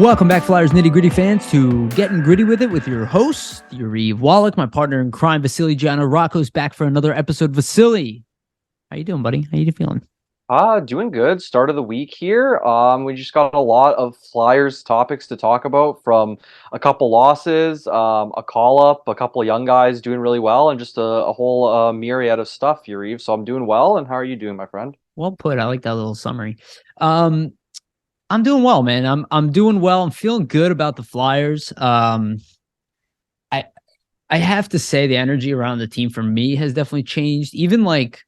Welcome back, Flyers Nitty Gritty fans, to Getting Gritty with It with your host, Yariv, Wolok, my partner in crime, Vasili, Gianarakos, back for another episode. Vasili, how you doing, buddy? How you feeling? Doing good. Start of the week here. We just got a lot of Flyers topics to talk about, from a couple losses, a call up, a couple of young guys doing really well, and just a whole myriad of stuff, Yariv. So I'm doing well, and how are you doing, my friend? Well put. I like that little summary. I'm doing well, man. I'm doing well. I'm feeling good about the Flyers. I I have to say the energy around the team for me has definitely changed. Even like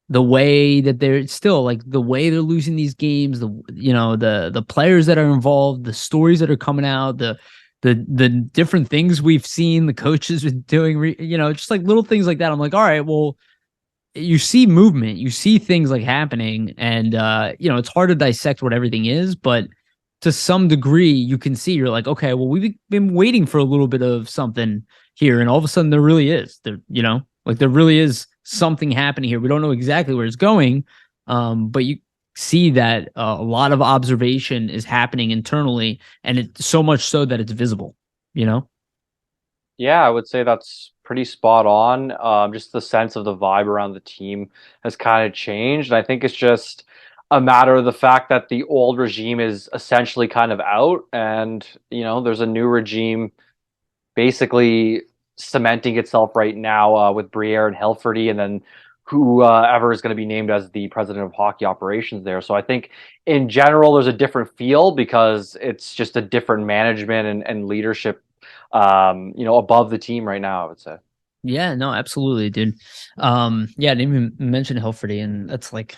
the way that they're still like the way they're losing these games, the players that are involved, the stories that are coming out, the different things we've seen the coaches been doing, just like little things like that. I'm like, all right, well, you see movement, you see things like happening, and it's hard to dissect what everything is, but to some degree you can see, you're like, okay, well, we've been waiting for a little bit of something here, and all of a sudden there really is. There really is something happening here. We don't know exactly where it's going, but you see that a lot of observation is happening internally, and it's so much so that it's visible, you know? Yeah, I would say that's pretty spot on. Just the sense of the vibe around the team has kind of changed. And I think it's just a matter of the fact that the old regime is essentially kind of out, and there's a new regime basically cementing itself right now, with Briere and Helferty, and then whoever is going to be named as the president of hockey operations there. So I think in general there's a different feel because it's just a different management and leadership, above the team right now, I would say. Yeah, no, absolutely, dude. Yeah, I didn't even mention Hilferty, and that's like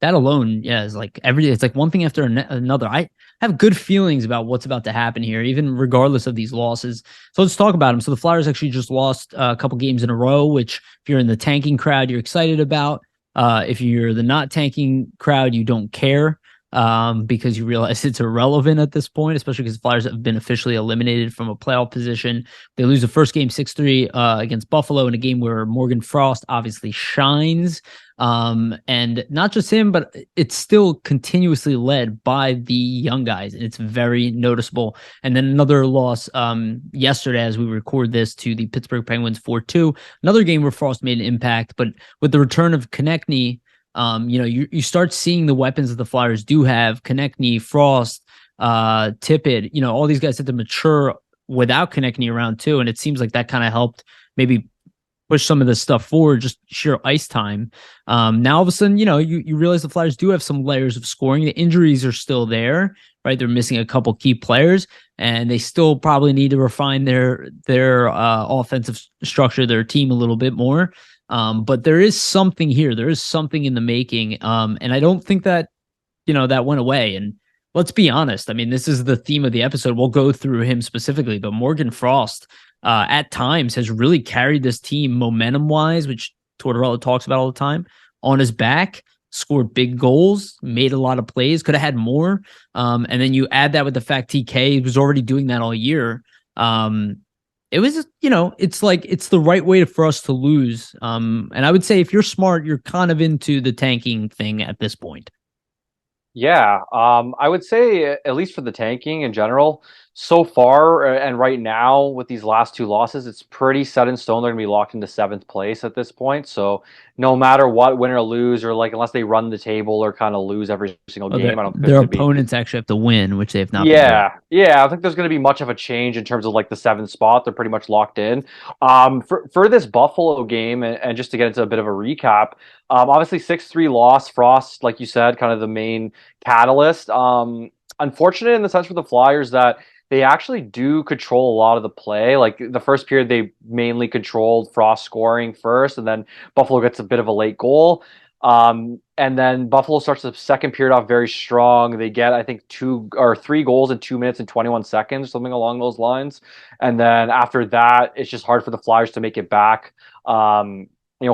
that alone, yeah, is like it's like one thing after another. I have good feelings about what's about to happen here, even regardless of these losses. So let's talk about them. So the Flyers actually just lost a couple games in a row, which if you're in the tanking crowd, you're excited about. If you're the not tanking crowd, you don't care, because you realize it's irrelevant at this point, especially because the Flyers have been officially eliminated from a playoff position. They lose the first game 6-3 against Buffalo in a game where Morgan Frost obviously shines. And not just him, but it's still continuously led by the young guys, and it's very noticeable. And then another loss yesterday, as we record this, to the Pittsburgh Penguins 4-2. Another game where Frost made an impact, but with the return of Konechny, you start seeing the weapons that the Flyers do have: Konechny, Frost, Tippett. All these guys had to mature without Konechny around too, and it seems like that kind of helped maybe push some of this stuff forward, just sheer ice time. Now all of a sudden, you realize the Flyers do have some layers of scoring. The injuries are still there, right? They're missing a couple key players, and they still probably need to refine their offensive structure, their team a little bit more. But there is something here. There is something in the making. And I don't think that, that went away. And let's be honest. I mean, this is the theme of the episode. We'll go through him specifically, but Morgan Frost, at times has really carried this team momentum wise, which Tortorella talks about all the time, on his back, scored big goals, made a lot of plays, could have had more. And then you add that with the fact TK was already doing that all year. It was, it's like, it's the right way for us to lose. And I would say if you're smart, you're kind of into the tanking thing at this point. Yeah, I would say, at least for the tanking in general, so far, and right now with these last two losses, it's pretty set in stone. They're going to be locked into seventh place at this point. So no matter what, win or lose, or like unless they run the table or kind of lose every single Oh, game, I don't think there's their going to be. opponents actually have to win, which they have not been doing. Yeah, I don't think there's going to be much of a change in terms of like the seventh spot. They're pretty much locked in. For this Buffalo game, and just to get into a bit of a recap, obviously 6-3 loss. Frost, like you said, kind of the main catalyst. Unfortunate in the sense for the Flyers that they actually do control a lot of the play. Like the first period, they mainly controlled Frost scoring first, and then Buffalo gets a bit of a late goal. And then Buffalo starts the second period off very strong. They get, I think, 2 or 3 goals in 2 minutes and 21 seconds, something along those lines. And then after that, it's just hard for the Flyers to make it back.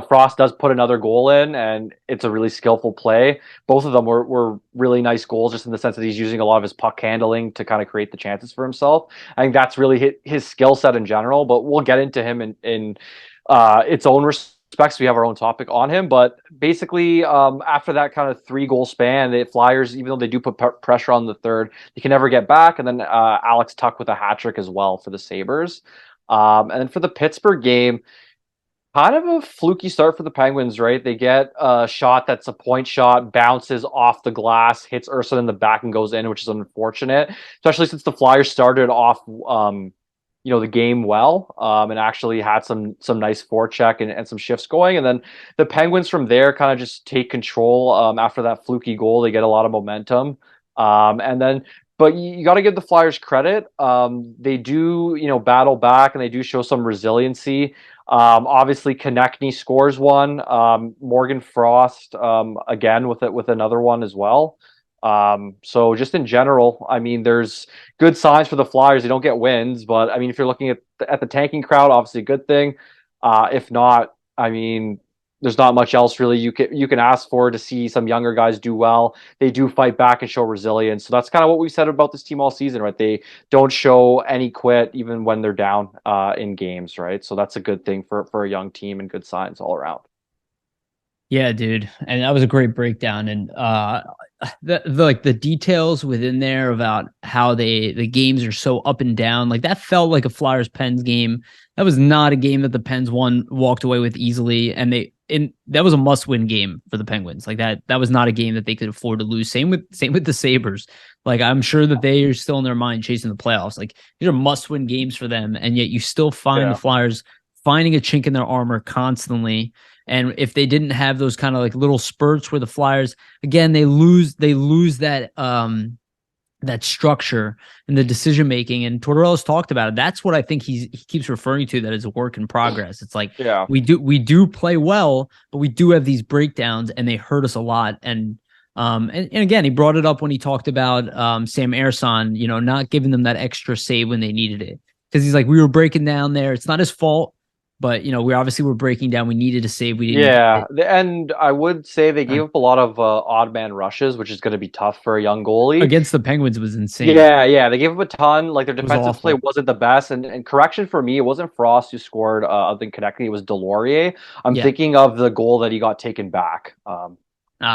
Frost does put another goal in, and it's a really skillful play. Both of them were really nice goals, just in the sense that he's using a lot of his puck handling to kind of create the chances for himself. I think that's really his skill set in general, but we'll get into him in its own Specs, we have our own topic on him, but basically, after that kind of 3 goal span, the Flyers, even though they do put pressure on the third, they can never get back. And then Alex Tuck with a hat trick as well for the Sabres. And then for the Pittsburgh game, kind of a fluky start for the Penguins, right? They get a shot that's a point shot, bounces off the glass, hits Ursa in the back and goes in, which is unfortunate, especially since the Flyers started off the game well, and actually had some nice forecheck and some shifts going. And then the Penguins from there kind of just take control after that fluky goal. They get a lot of momentum. But you got to give the Flyers credit. They do, battle back and they do show some resiliency. Obviously, Konechny scores one. Morgan Frost again with another one as well. So just in general, I mean, there's good signs for the Flyers. They don't get wins, but I mean, if you're looking at the tanking crowd, obviously a good thing. If not, I mean, there's not much else really you can ask for to see some younger guys do well. They do fight back and show resilience. So that's kind of what we said about this team all season, right? They don't show any quit even when they're down in games, right? So that's a good thing for a young team and good signs all around. Yeah, dude. And that was a great breakdown. And the details within there about how the games are so up and down, like that felt like a Flyers Pens game. That was not a game that the Pens walked away with easily. And that was a must-win game for the Penguins. Like that was not a game that they could afford to lose. Same with the Sabres. Like I'm sure that they are still in their mind chasing the playoffs. Like these are must-win games for them, and yet you still find the Flyers finding a chink in their armor constantly. And if they didn't have those kind of like little spurts where the Flyers, again, they lose that that structure and the decision making. And Tortorella's talked about it. That's what I think he keeps referring to, that is a work in progress. It's like we do play well, but we do have these breakdowns and they hurt us a lot. And again, he brought it up when he talked about Sam Ersan, not giving them that extra save when they needed it. Because he's like, we were breaking down there. It's not his fault. But, we obviously were breaking down. We needed a save. We didn't. Yeah, and I would say they gave up a lot of odd man rushes, which is going to be tough for a young goalie. Against the Penguins was insane. Yeah, they gave up a ton. Like their defensive play wasn't the best. And correction for me, it wasn't Frost who scored other than Konechny. It was Delorier. I'm thinking of the goal that he got taken back.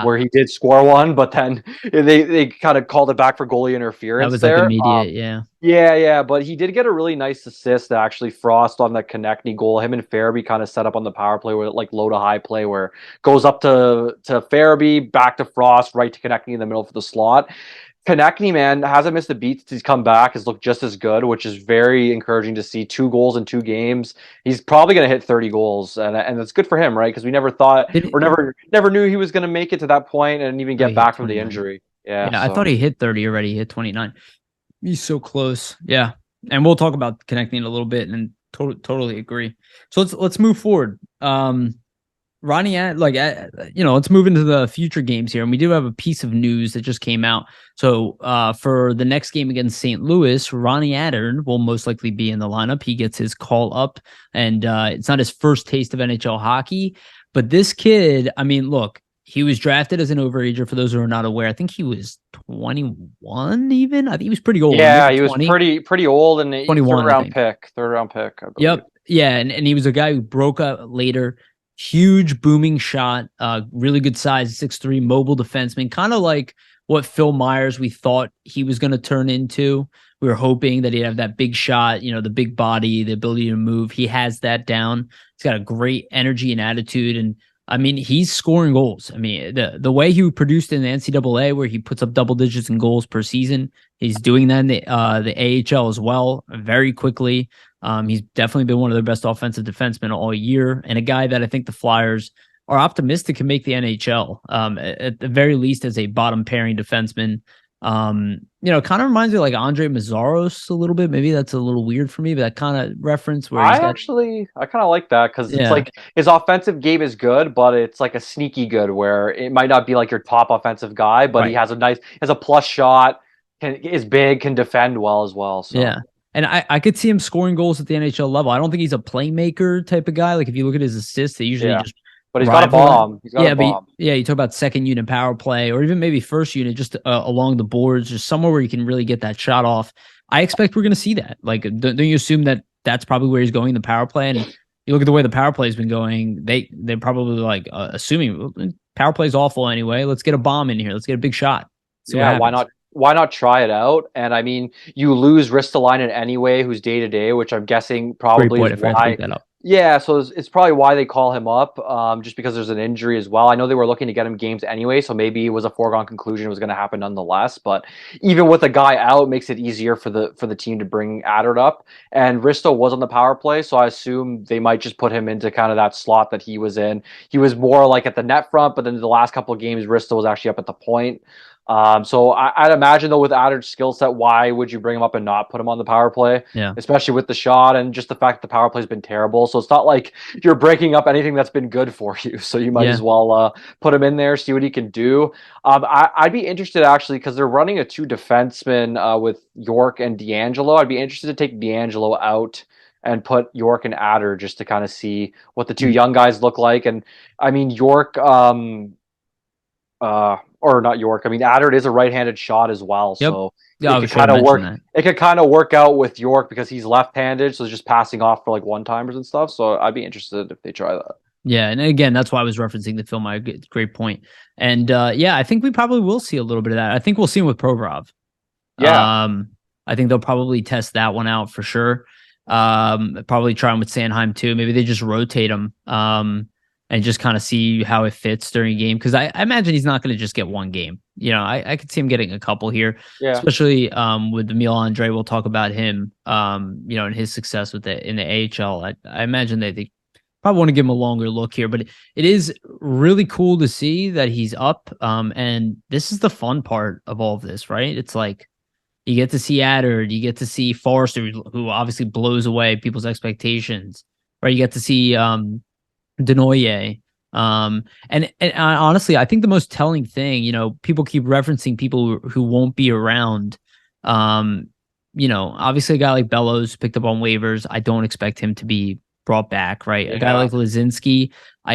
Where he did score one, but then they kind of called it back for goalie interference. That was there. Like immediate, Yeah, but he did get a really nice assist, actually, Frost on that Konechny goal. Him and Farabee kind of set up on the power play with like low to high play where it goes up to Farabee, back to Frost, right to Konechny in the middle for the slot. Konechny, man, hasn't missed a beat since he's come back, has looked just as good, which is very encouraging to see. 2 goals in 2 games. He's probably going to hit 30 goals, and that's good for him, right? Because we never thought, or never knew he was going to make it to that point and even get back from the injury. Yeah, I thought he hit 30 already. He hit 29. He's so close. Yeah, and we'll talk about Konechny in a little bit, and totally agree. So let's move forward. Ronnie, let's move into the future games here. And we do have a piece of news that just came out. So for the next game against St. Louis, Ronnie Attard will most likely be in the lineup. He gets his call up, and it's not his first taste of NHL hockey. But this kid, I mean, look, he was drafted as an overager. For those who are not aware, I think he was 21 even. I think he was pretty old. Yeah, he was pretty old, and 21, third round pick. I believe. Yep. Yeah, and he was a guy who broke up later. Huge booming shot, really good size, 6'3", mobile defenseman, kind of like what Phil Myers we thought he was going to turn into. We were hoping that he'd have that big shot, the big body, the ability to move. He has that down. He's got a great energy and attitude, and I mean, he's scoring goals. I mean, the way he produced in the NCAA, where he puts up double digits in goals per season, he's doing that in the AHL as well, very quickly. He's definitely been one of their best offensive defensemen all year, and a guy that I think the Flyers are optimistic can make the NHL, at the very least as a bottom pairing defenseman. Kind of reminds me of like Andre Mazzaros a little bit. Maybe that's a little weird for me, but that kind of reference where I kind of like that because it's like his offensive game is good, but it's like a sneaky good where it might not be like your top offensive guy, but he has a plus shot, is big, can defend well as well. So. Yeah. And I could see him scoring goals at the NHL level. I don't think he's a playmaker type of guy. Like if you look at his assists, they usually just. But he's got a bomb. You talk about second unit power play, or even maybe first unit, just along the boards, just somewhere where you can really get that shot off. I expect we're going to see that. Like, don't you assume that that's probably where he's going, the power play? And you look at the way the power play has been going. They're probably like assuming power play is awful anyway. Let's get a bomb in here. Let's get a big shot. See what Yeah, why happens. not? Why not try it out? And I mean, you lose Ristolainen anyway, who's day to day, which I'm guessing Great probably point. is I forgot to bring why. that up. Yeah, so it's probably why they call him up, just because there's an injury as well. I know they were looking to get him games anyway, so maybe it was a foregone conclusion it was going to happen nonetheless. But even with a guy out, it makes it easier for the team to bring Adder up. And Risto was on the power play, so I assume they might just put him into kind of that slot that he was in. He was more like at the net front, but then the last couple of games, Risto was actually up at the point. So I'd imagine though with Adder's skill set, why would you bring him up and not put him on the power play? Yeah. Especially with the shot and just the fact that the power play's been terrible. So it's not like you're breaking up anything that's been good for you. So you might Yeah. as well put him in there, see what he can do. I'd be interested actually because they're running a two defenseman with York and D'Angelo. I'd be interested to take D'Angelo out and put York and Adder just to kind of see what the two Mm. young guys look like. And I mean York. Or not York. I mean, Adder is a right-handed shot as well, Yep. so Yeah, it I could should have kind of mentioned work. that. It could kind of work out with York because he's left-handed, so it's just passing off for like one-timers and stuff. So I'd be interested if they try that. Yeah, and again, that's why I was referencing the film. Great point. And yeah, I think we probably will see a little bit of that. I think we'll see him with Provorov. Yeah, I think they'll probably test that one out for sure. Probably try him with Sanheim too. Maybe they just rotate him. And just kind of see how it fits during a game. Because I imagine he's not going to just get one game. You know, I could see him getting a couple here, yeah. especially with Emil Andre. We'll talk about him, you know, and his success with in the AHL. I imagine they probably want to give him a longer look here, but it is really cool to see that he's up. And this is the fun part of all of this, right? It's like you get to see Adder, you get to see Forrester, who obviously blows away people's expectations, right? You get to see Denoye. And honestly, I think the most telling thing, you know, people keep referencing people who won't be around. Um, you know, obviously a guy like Bellows picked up on waivers. I don't expect him to be brought back, right? A guy Yeah. like Lazinski,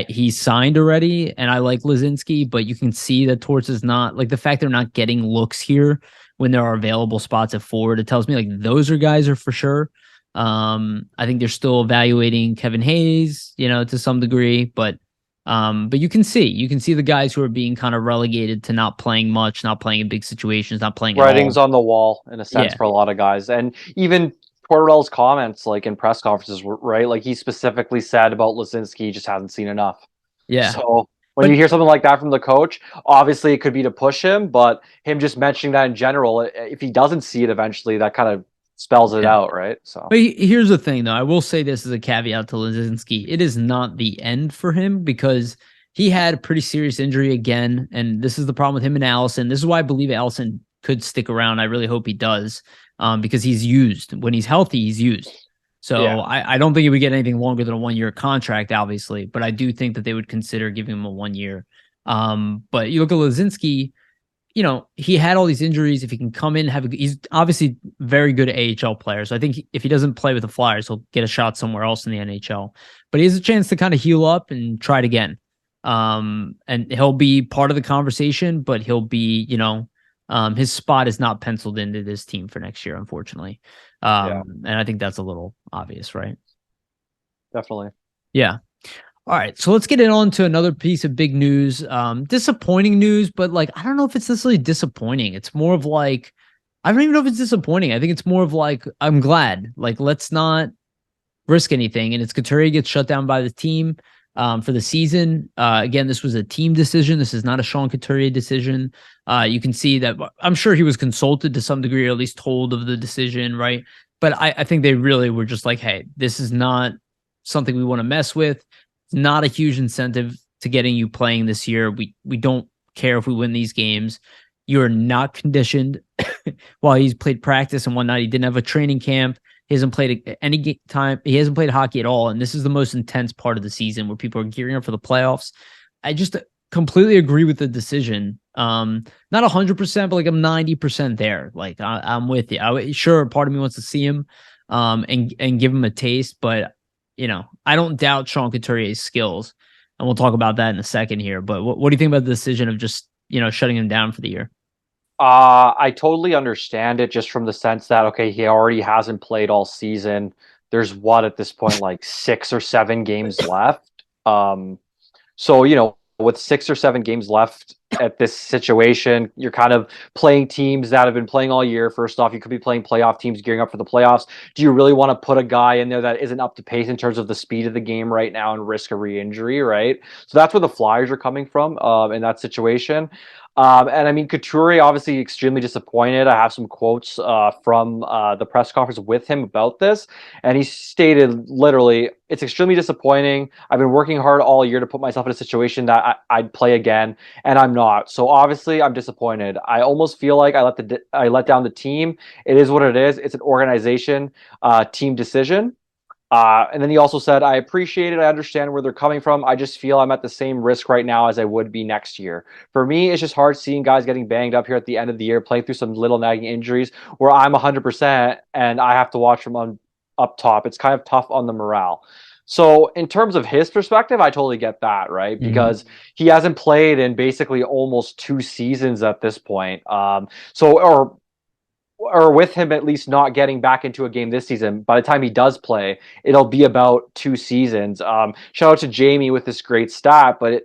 he's signed already, and I like Lazinski, but you can see that Torts is not like the fact they're not getting looks here when there are available spots at forward. It tells me like those guys are for sure. I think they're still evaluating Kevin Hayes, you know, to some degree, but you can see the guys who are being kind of relegated to not playing much, not playing in big situations, not playing at Writing's all. on the wall in a sense Yeah, for a lot of guys, and even Tortorell's comments, like in press conferences, right? Like he specifically said about Lisinski, he just hasn't seen enough. yeah, So when you but hear something like that from the coach, obviously it could be to push him, but him just mentioning that in general, if he doesn't see it eventually, that kind of spells it yeah. out, right? So But here's the thing, though. I will say this as a caveat to Lazinski. It is not the end for him because he had a pretty serious injury again. And this is the problem with him and Allison. This is why I believe Allison could stick around. I really hope he does because he's used. When he's healthy, he's used. So yeah, I don't think he would get anything longer than a 1 year contract, obviously. But I do think that they would consider giving him a 1 year. But you look at Lazinski, you know, he had all these injuries. If he can come in, he's obviously very good AHL player. So I think if he doesn't play with the Flyers, he'll get a shot somewhere else in the NHL. But he has a chance to kind of heal up and try it again. And he'll be part of the conversation, but he'll be, you know, his spot is not penciled into this team for next year, unfortunately. yeah, And I think that's a little obvious, right? definitely. Yeah. All right, so let's get it on to another piece of big news. Disappointing news, but like I don't know if it's necessarily disappointing. It's more of like I don't even know if it's disappointing. I think it's more of like I'm glad. Like let's not risk anything. And it's Couturier gets shut down by the team for the season. Again, this was a team decision. This is not a Sean Couturier decision. You can see that I'm sure he was consulted to some degree, or at least told of the decision, right? But I think they really were just like, hey, this is not something we want to mess with. Not a huge incentive to getting you playing this year. We don't care if we win these games. You're not conditioned. While he's played practice and whatnot, he didn't have a training camp. He hasn't played any time. He hasn't played hockey at all. And this is the most intense part of the season where people are gearing up for the playoffs. I just completely agree with the decision. Not 100%, but like I'm 90% there. Like I'm with you. Sure, part of me wants to see him and give him a taste, but you know, I don't doubt Sean Couturier's skills, and we'll talk about that in a second here. But what do you think about the decision of just, you know, shutting him down for the year? I totally understand it just from the sense that okay, he already hasn't played all season. there's what at this point, like 6 or 7 games left. So, with 6 or 7 games left at this situation, you're kind of playing teams that have been playing all year. First off, you could be playing playoff teams gearing up for the playoffs. Do you really want to put a guy in there that isn't up to pace in terms of the speed of the game right now and risk a re-injury, right? So that's where the Flyers are coming from in that situation. And I mean, Couturier obviously extremely disappointed. I have some quotes from the press conference with him about this, and he stated literally, "It's extremely disappointing. I've been working hard all year to put myself in a situation that I'd play again, and I'm not. So obviously, I'm disappointed. I almost feel like I let down the team. It is what it is. It's an organization team decision." And then he also said, "I appreciate it. I understand where they're coming from. I just feel I'm at the same risk right now as I would be next year. For me, it's just hard seeing guys getting banged up here at the end of the year, playing through some little nagging injuries where I'm 100% and I have to watch from up top. It's kind of tough on the morale." So in terms of his perspective, I totally get that, right? Because he hasn't played in basically almost 2 seasons at this point. Or with him at least not getting back into a game this season, by the time he does play, it'll be about 2 seasons. Shout out to Jamie with this great stat, but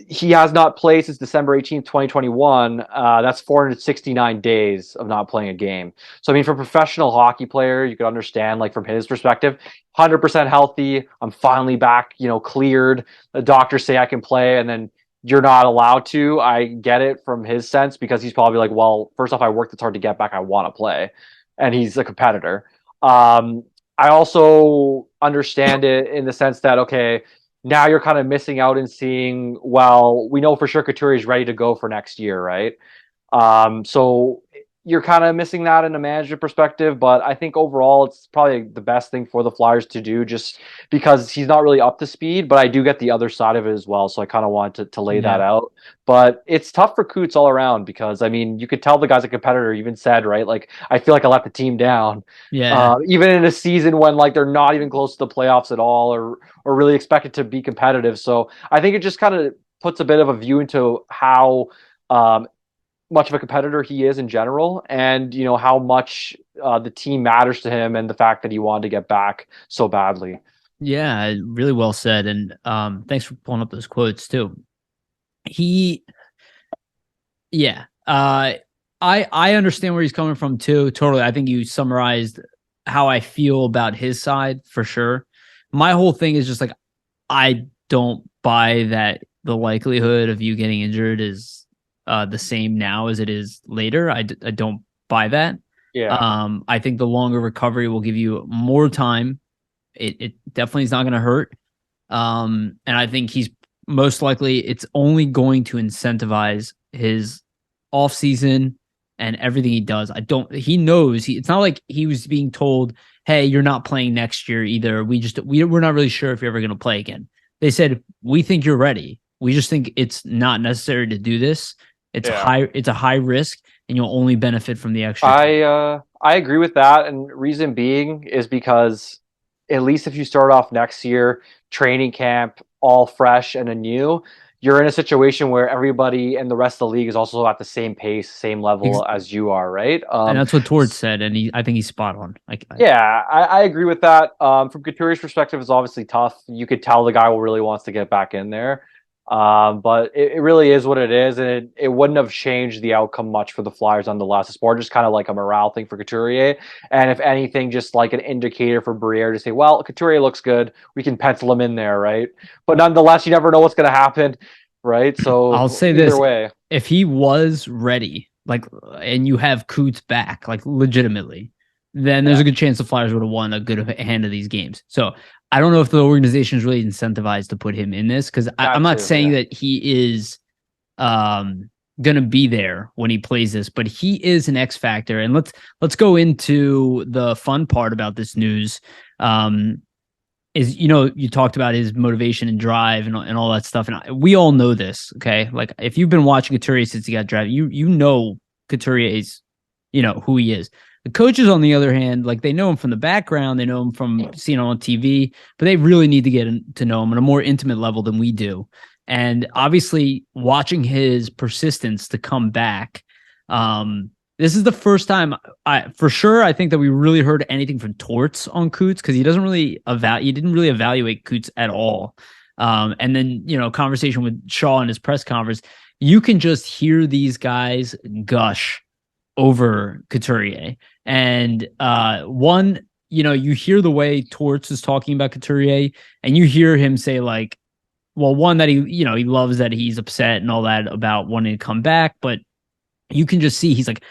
he has not played since December 18th, 2021. That's 469 days of not playing a game. So, I mean, for a professional hockey player, you could understand, like, from his perspective, 100% healthy. I'm finally back, cleared. The doctors say I can play, and then you're not allowed to. I get it from his sense because he's probably like, well, first off, I worked this hard to get back. I want to play. And he's a competitor. I also understand it in the sense that, okay, now you're kind of missing out and seeing, well, we know for sure Couturier is ready to go for next year, right? So you're kind of missing that in a manager perspective, but I think overall it's probably the best thing for the Flyers to do just because he's not really up to speed, but I do get the other side of it as well. So I kind of wanted to lay that out. But it's tough for Coots all around because, I mean, you could tell the guy's a competitor, even said, right? Like, I feel like I let the team down. Yeah. Even in a season when, like, they're not even close to the playoffs at all or really expected to be competitive. So I think it just kind of puts a bit of a view into how much of a competitor he is in general, and how much the team matters to him, and the fact that he wanted to get back so badly. Yeah, really well said. And thanks for pulling up those quotes too. I understand where he's coming from too. Totally. I think you summarized how I feel about his side for sure. My whole thing is just like, I don't buy that the likelihood of you getting injured is the same now as it is later. I don't buy that. Yeah. I think the longer recovery will give you more time. It definitely is not going to hurt. And I think he's most likely, it's only going to incentivize his off season and everything he does. He knows it's not like he was being told, "Hey, you're not playing next year either. We're not really sure if you're ever going to play again." They said, "We think you're ready. We just think it's not necessary to do this. It's a high risk, and you'll only benefit from the extra time." I agree with that, and reason being is because at least if you start off next year, training camp, all fresh and anew, you're in a situation where everybody and the rest of the league is also at the same pace, same level as you are, right? And that's what Torch said, and I think he's spot on. I agree with that. From Couture's perspective, it's obviously tough. You could tell the guy really wants to get back in there. But it really is what it is, and it wouldn't have changed the outcome much for the Flyers nonetheless. It's more just kind of like a morale thing for Couturier, and if anything, just like an indicator for Briere to say, well, Couturier looks good, we can pencil him in there, right? But nonetheless, you never know what's going to happen, right? So I'll say either this: way, if he was ready, like, and you have Coots back, like legitimately, then there's a good chance the Flyers would have won a good hand of these games. So I don't know if the organization is really incentivized to put him in this, because I'm not saying that he is going to be there when he plays this, but he is an X factor. And let's go into the fun part about this news. Is, you talked about his motivation and drive and all that stuff, and we all know this. Okay, like, if you've been watching Couturier since he got drafted, you know Couturier is, who he is. The coaches, on the other hand, like, they know him from the background, they know him from seeing him on TV, but they really need to get to know him on a more intimate level than we do. And obviously, watching his persistence to come back, This is the first time for sure, I think that we really heard anything from Torts on Coots because he didn't really evaluate Coots at all. And then, conversation with Shaw in his press conference, you can just hear these guys gush over Couturier. And you hear the way Torts is talking about Couturier, and you hear him say like, well, one that he loves that he's upset and all that about wanting to come back, but you can just see he's like,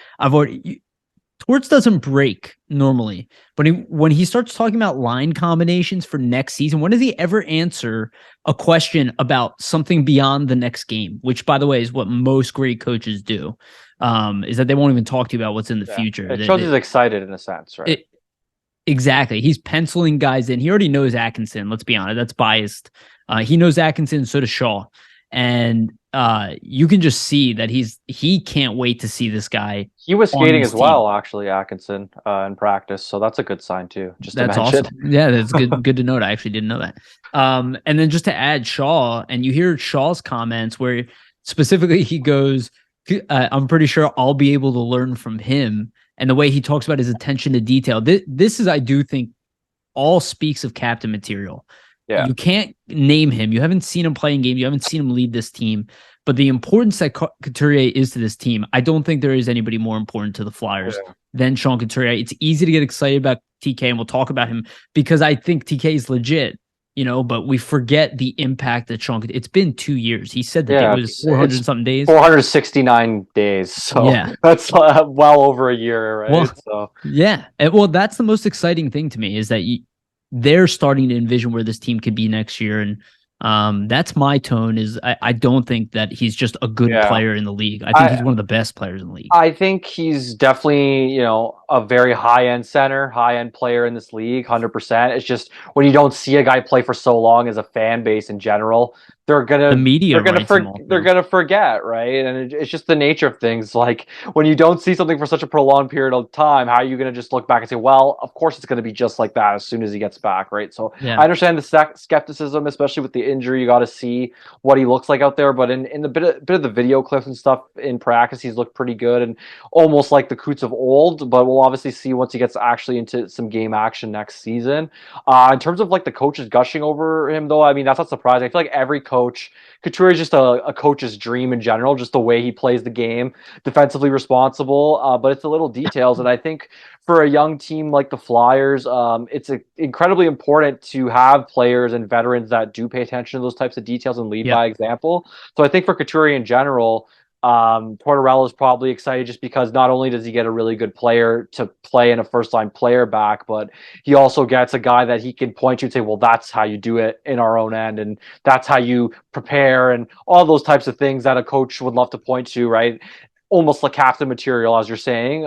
Torts doesn't break normally, but when he starts talking about line combinations for next season, when does he ever answer a question about something beyond the next game? Which, by the way, is what most great coaches do. Is that they won't even talk to you about what's in the future. It shows he's excited in a sense, right? Exactly. He's penciling guys in. He already knows Atkinson. Let's be honest. That's biased. He knows Atkinson. So does Shaw. And you can just see that he can't wait to see this guy. He was skating as well, actually, Atkinson, in practice. So that's a good sign too. That's awesome. Yeah, that's good. Good to note. I actually didn't know that. And then just to add Shaw, and you hear Shaw's comments where specifically he goes, I'm pretty sure I'll be able to learn from him. And the way he talks about his attention to detail. This is, I do think, all speaks of captain material. Yeah. You can't name him. You haven't seen him playing games. You haven't seen him lead this team. But the importance that Couturier is to this team, I don't think there is anybody more important to the Flyers than Sean Couturier. It's easy to get excited about TK, and we'll talk about him because I think TK is legit, but we forget the impact that Sean. It's been 2 years. He said that it was 400 something days. 469 days. So that's well over a year, right? Well, yeah. Well, that's the most exciting thing to me is that they're starting to envision where this team could be next year. And that's my tone is I don't think that he's just a good player in the league. I think he's one of the best players in the league. I think he's definitely, a very high-end center, high-end player in this league, 100%. It's just when you don't see a guy play for so long as a fan base in general, they're gonna forget, right? And it's just the nature of things. Like when you don't see something for such a prolonged period of time, how are you gonna just look back and say, well, of course it's gonna be just like that as soon as he gets back, right? So I understand the skepticism, especially with the injury. You got to see what he looks like out there, but in the bit of the video clips and stuff in practice, he's looked pretty good and almost like the Coots of old. But we'll obviously see once he gets actually into some game action next season. In terms of like the coaches gushing over him, though, I mean that's not surprising. I feel like every coach, Couturier is just a coach's dream in general, just the way he plays the game, defensively responsible, but it's the little details. And I think for a young team like the Flyers, it's incredibly important to have players and veterans that do pay attention to those types of details and lead by example. So I think for Couturier in general, Tortorella is probably excited just because not only does he get a really good player to play in a first-line player back, but he also gets a guy that he can point to and say, well, that's how you do it in our own end, and that's how you prepare, and all those types of things that a coach would love to point to, right? Almost like captain material, as you're saying.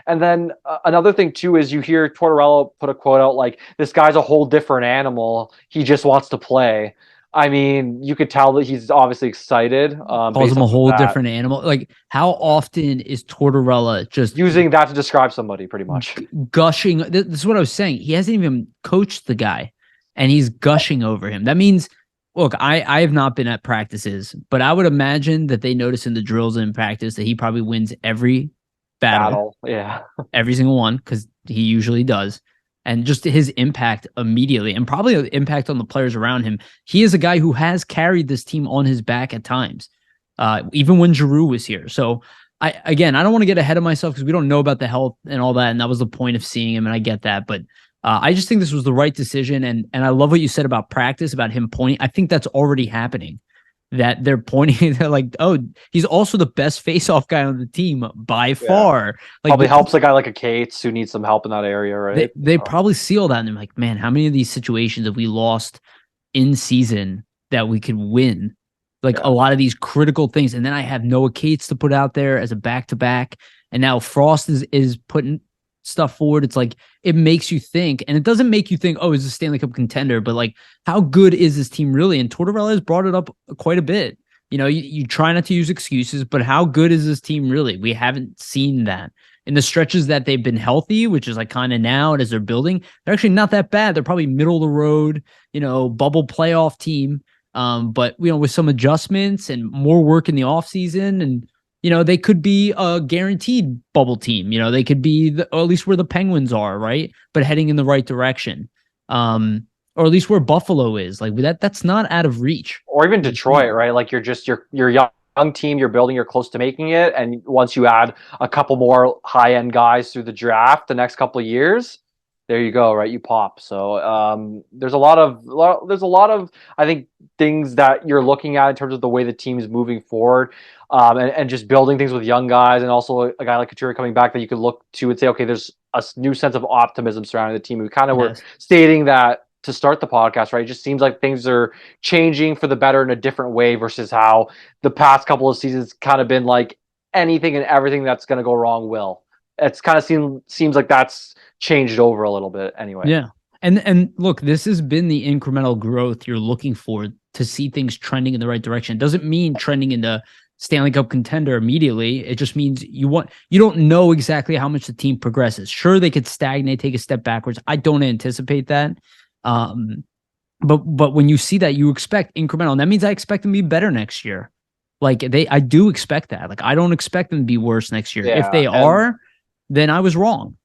And then another thing, too, is you hear Tortorella put a quote out like, this guy's a whole different animal. He just wants to play. I mean, you could tell that he's obviously excited. Calls him a whole different animal. Like, how often is Tortorella just using that to describe somebody, pretty much gushing? This is what I was saying. He hasn't even coached the guy, and he's gushing over him. That means, look, I have not been at practices, but I would imagine that they notice in the drills and in practice that he probably wins every battle. Every single one, because he usually does. And just his impact immediately, and probably an impact on the players around him. He is a guy who has carried this team on his back at times, even when Giroux was here. So, I don't want to get ahead of myself because we don't know about the health and all that, and that was the point of seeing him, and I get that. But I just think this was the right decision, and I love what you said about practice, about him pointing. I think that's already happening. That they're pointing, they're like, oh, he's also the best face-off guy on the team by far. Like, probably helps a guy like a Cates who needs some help in that area, right? They probably see all that and they're like, man, how many of these situations have we lost in season that we could win? Like a lot of these critical things. And then I have Noah Cates to put out there as a back-to-back. And now Frost is putting stuff forward. It's like, it makes you think, and it doesn't make you think, oh, is this Stanley Cup contender? But like, how good is this team really? And Tortorella has brought it up quite a bit. You try not to use excuses, but how good is this team really? We haven't seen that in the stretches that they've been healthy, which is like kind of now, and as they're building, they're actually not that bad. They're probably middle of the road, bubble playoff team. But with some adjustments and more work in the off season, and They could be a guaranteed bubble team. They could be or at least where the Penguins are, right? But heading in the right direction. Or at least where Buffalo is. Like that's not out of reach. Or even Detroit, right? Like you're young team, you're building, you're close to making it, and once you add a couple more high end guys through the draft the next couple of years, there you go, right? You pop. So there's a lot of I think things that you're looking at in terms of the way the team is moving forward, and just building things with young guys, and also a guy like Couture coming back that you could look to and say, okay, there's a new sense of optimism surrounding the team. We kind of were stating that to start the podcast, right? It just seems like things are changing for the better in a different way versus how the past couple of seasons kind of been like anything and everything that's going to go wrong will. It's kind of seems like that's changed over a little bit anyway. Yeah. And look, this has been the incremental growth you're looking for to see things trending in the right direction. It doesn't mean trending into Stanley Cup contender immediately. It just means you don't know exactly how much the team progresses. Sure, they could stagnate, take a step backwards. I don't anticipate that. But when you see that, you expect incremental, and that means I expect them to be better next year. Like I do expect that. Like I don't expect them to be worse next year. Yeah, if they are, then I was wrong,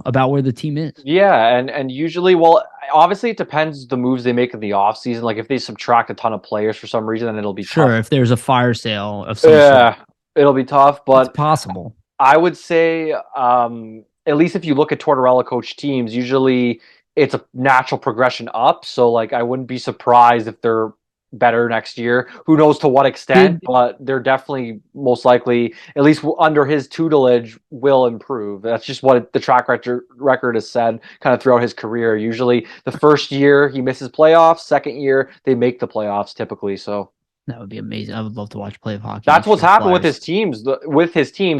about where the team is. Yeah, and usually, well, obviously it depends the moves they make in the offseason. Like if they subtract a ton of players for some reason, then it'll be sure tough. If there's a fire sale of some sort. It'll be tough, but it's possible. I would say, at least if you look at Tortorella coach teams, usually it's a natural progression up. So like I wouldn't be surprised if they're better next year. Who knows to what extent, but they're definitely most likely, at least under his tutelage, will improve. That's just what the track record has said kind of throughout his career. Usually the first year he misses playoffs, second year they make the playoffs typically. So that would be amazing. I would love to watch play of hockey. That's what's happened with his teams.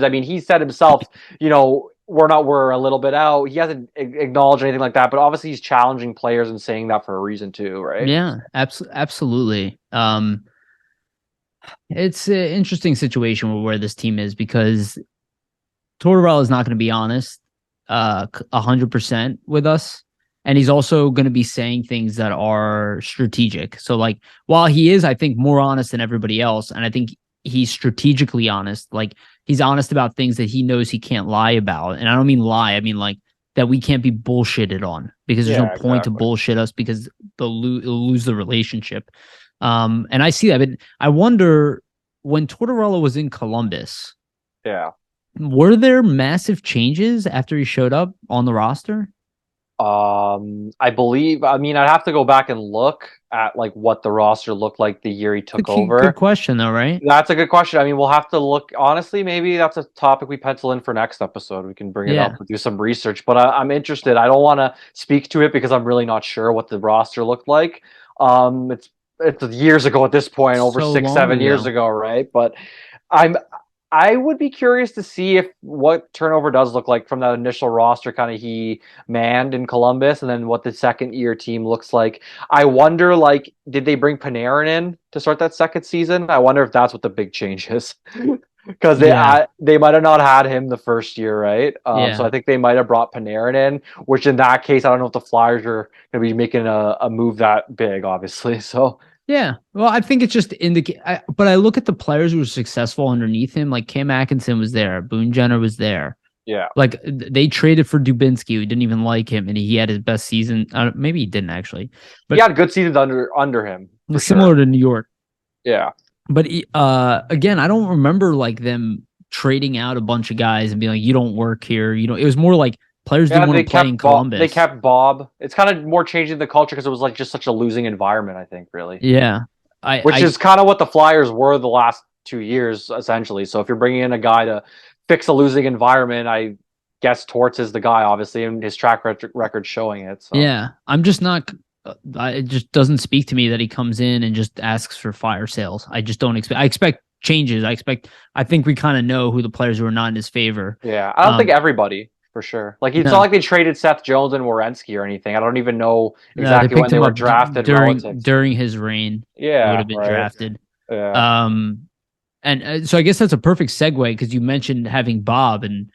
I mean, he said himself, we're a little bit out. He hasn't acknowledged anything like that, but obviously he's challenging players and saying that for a reason too, right? Yeah, absolutely. It's an interesting situation where this team is because Tortorella is not going to be honest 100% with us. And he's also going to be saying things that are strategic. So like, while he is, I think, more honest than everybody else, and I think he's strategically honest, like he's honest about things that he knows he can't lie about. And I don't mean lie. I mean like that we can't be bullshitted on, because there's no point to bullshit us, because it'll lose the relationship. And I see that. But I wonder, when Tortorella was in Columbus, were there massive changes after he showed up on the roster? I believe, I'd have to go back and look at like what the roster looked like the year he took over. Good question though, right? That's a good question. I mean, we'll have to look. Honestly, maybe that's a topic we pencil in for next episode. We can bring it up and do some research, but I'm interested. I don't want to speak to it because I'm really not sure what the roster looked like. It's years ago at this point, over 6-7 years ago, right? But I would be curious to see what turnover does look like from that initial roster kind of he manned in Columbus, and then what the second year team looks like. I wonder, like, did they bring Panarin in to start that second season? I wonder if that's what the big change is. Because they might have not had him the first year, right? So I think they might have brought Panarin in, which in that case, I don't know if the Flyers are going to be making a move that big, obviously. So yeah, well, I think it's just but I look at the players who were successful underneath him. Like Cam Atkinson was there, Boone Jenner was there. Yeah, like they traded for Dubinsky, who didn't even like him, and he had his best season. Maybe he didn't actually, but he had good seasons under him. Similar to New York. Yeah, but again, I don't remember like them trading out a bunch of guys and being like, "You don't work here." It was more like players didn't want to play in Columbus. They kept Bob. It's kind of more changing the culture because it was like just such a losing environment, I think, really. Yeah. Which is kind of what the Flyers were the last 2 years, essentially. So if you're bringing in a guy to fix a losing environment, I guess Torts is the guy, obviously, and his track record showing it. So. Yeah. I'm just not... it just doesn't speak to me that he comes in and just asks for fire sales. I just don't expect... I expect changes. I think we kind of know who the players who are not in his favor. Yeah. I don't think everybody... For sure. Like, it's not like they traded Seth Jones and Werenski or anything. I don't even know exactly when they were drafted during his reign. Yeah. Would have been drafted. Yeah. And so I guess that's a perfect segue, because you mentioned having Bob, and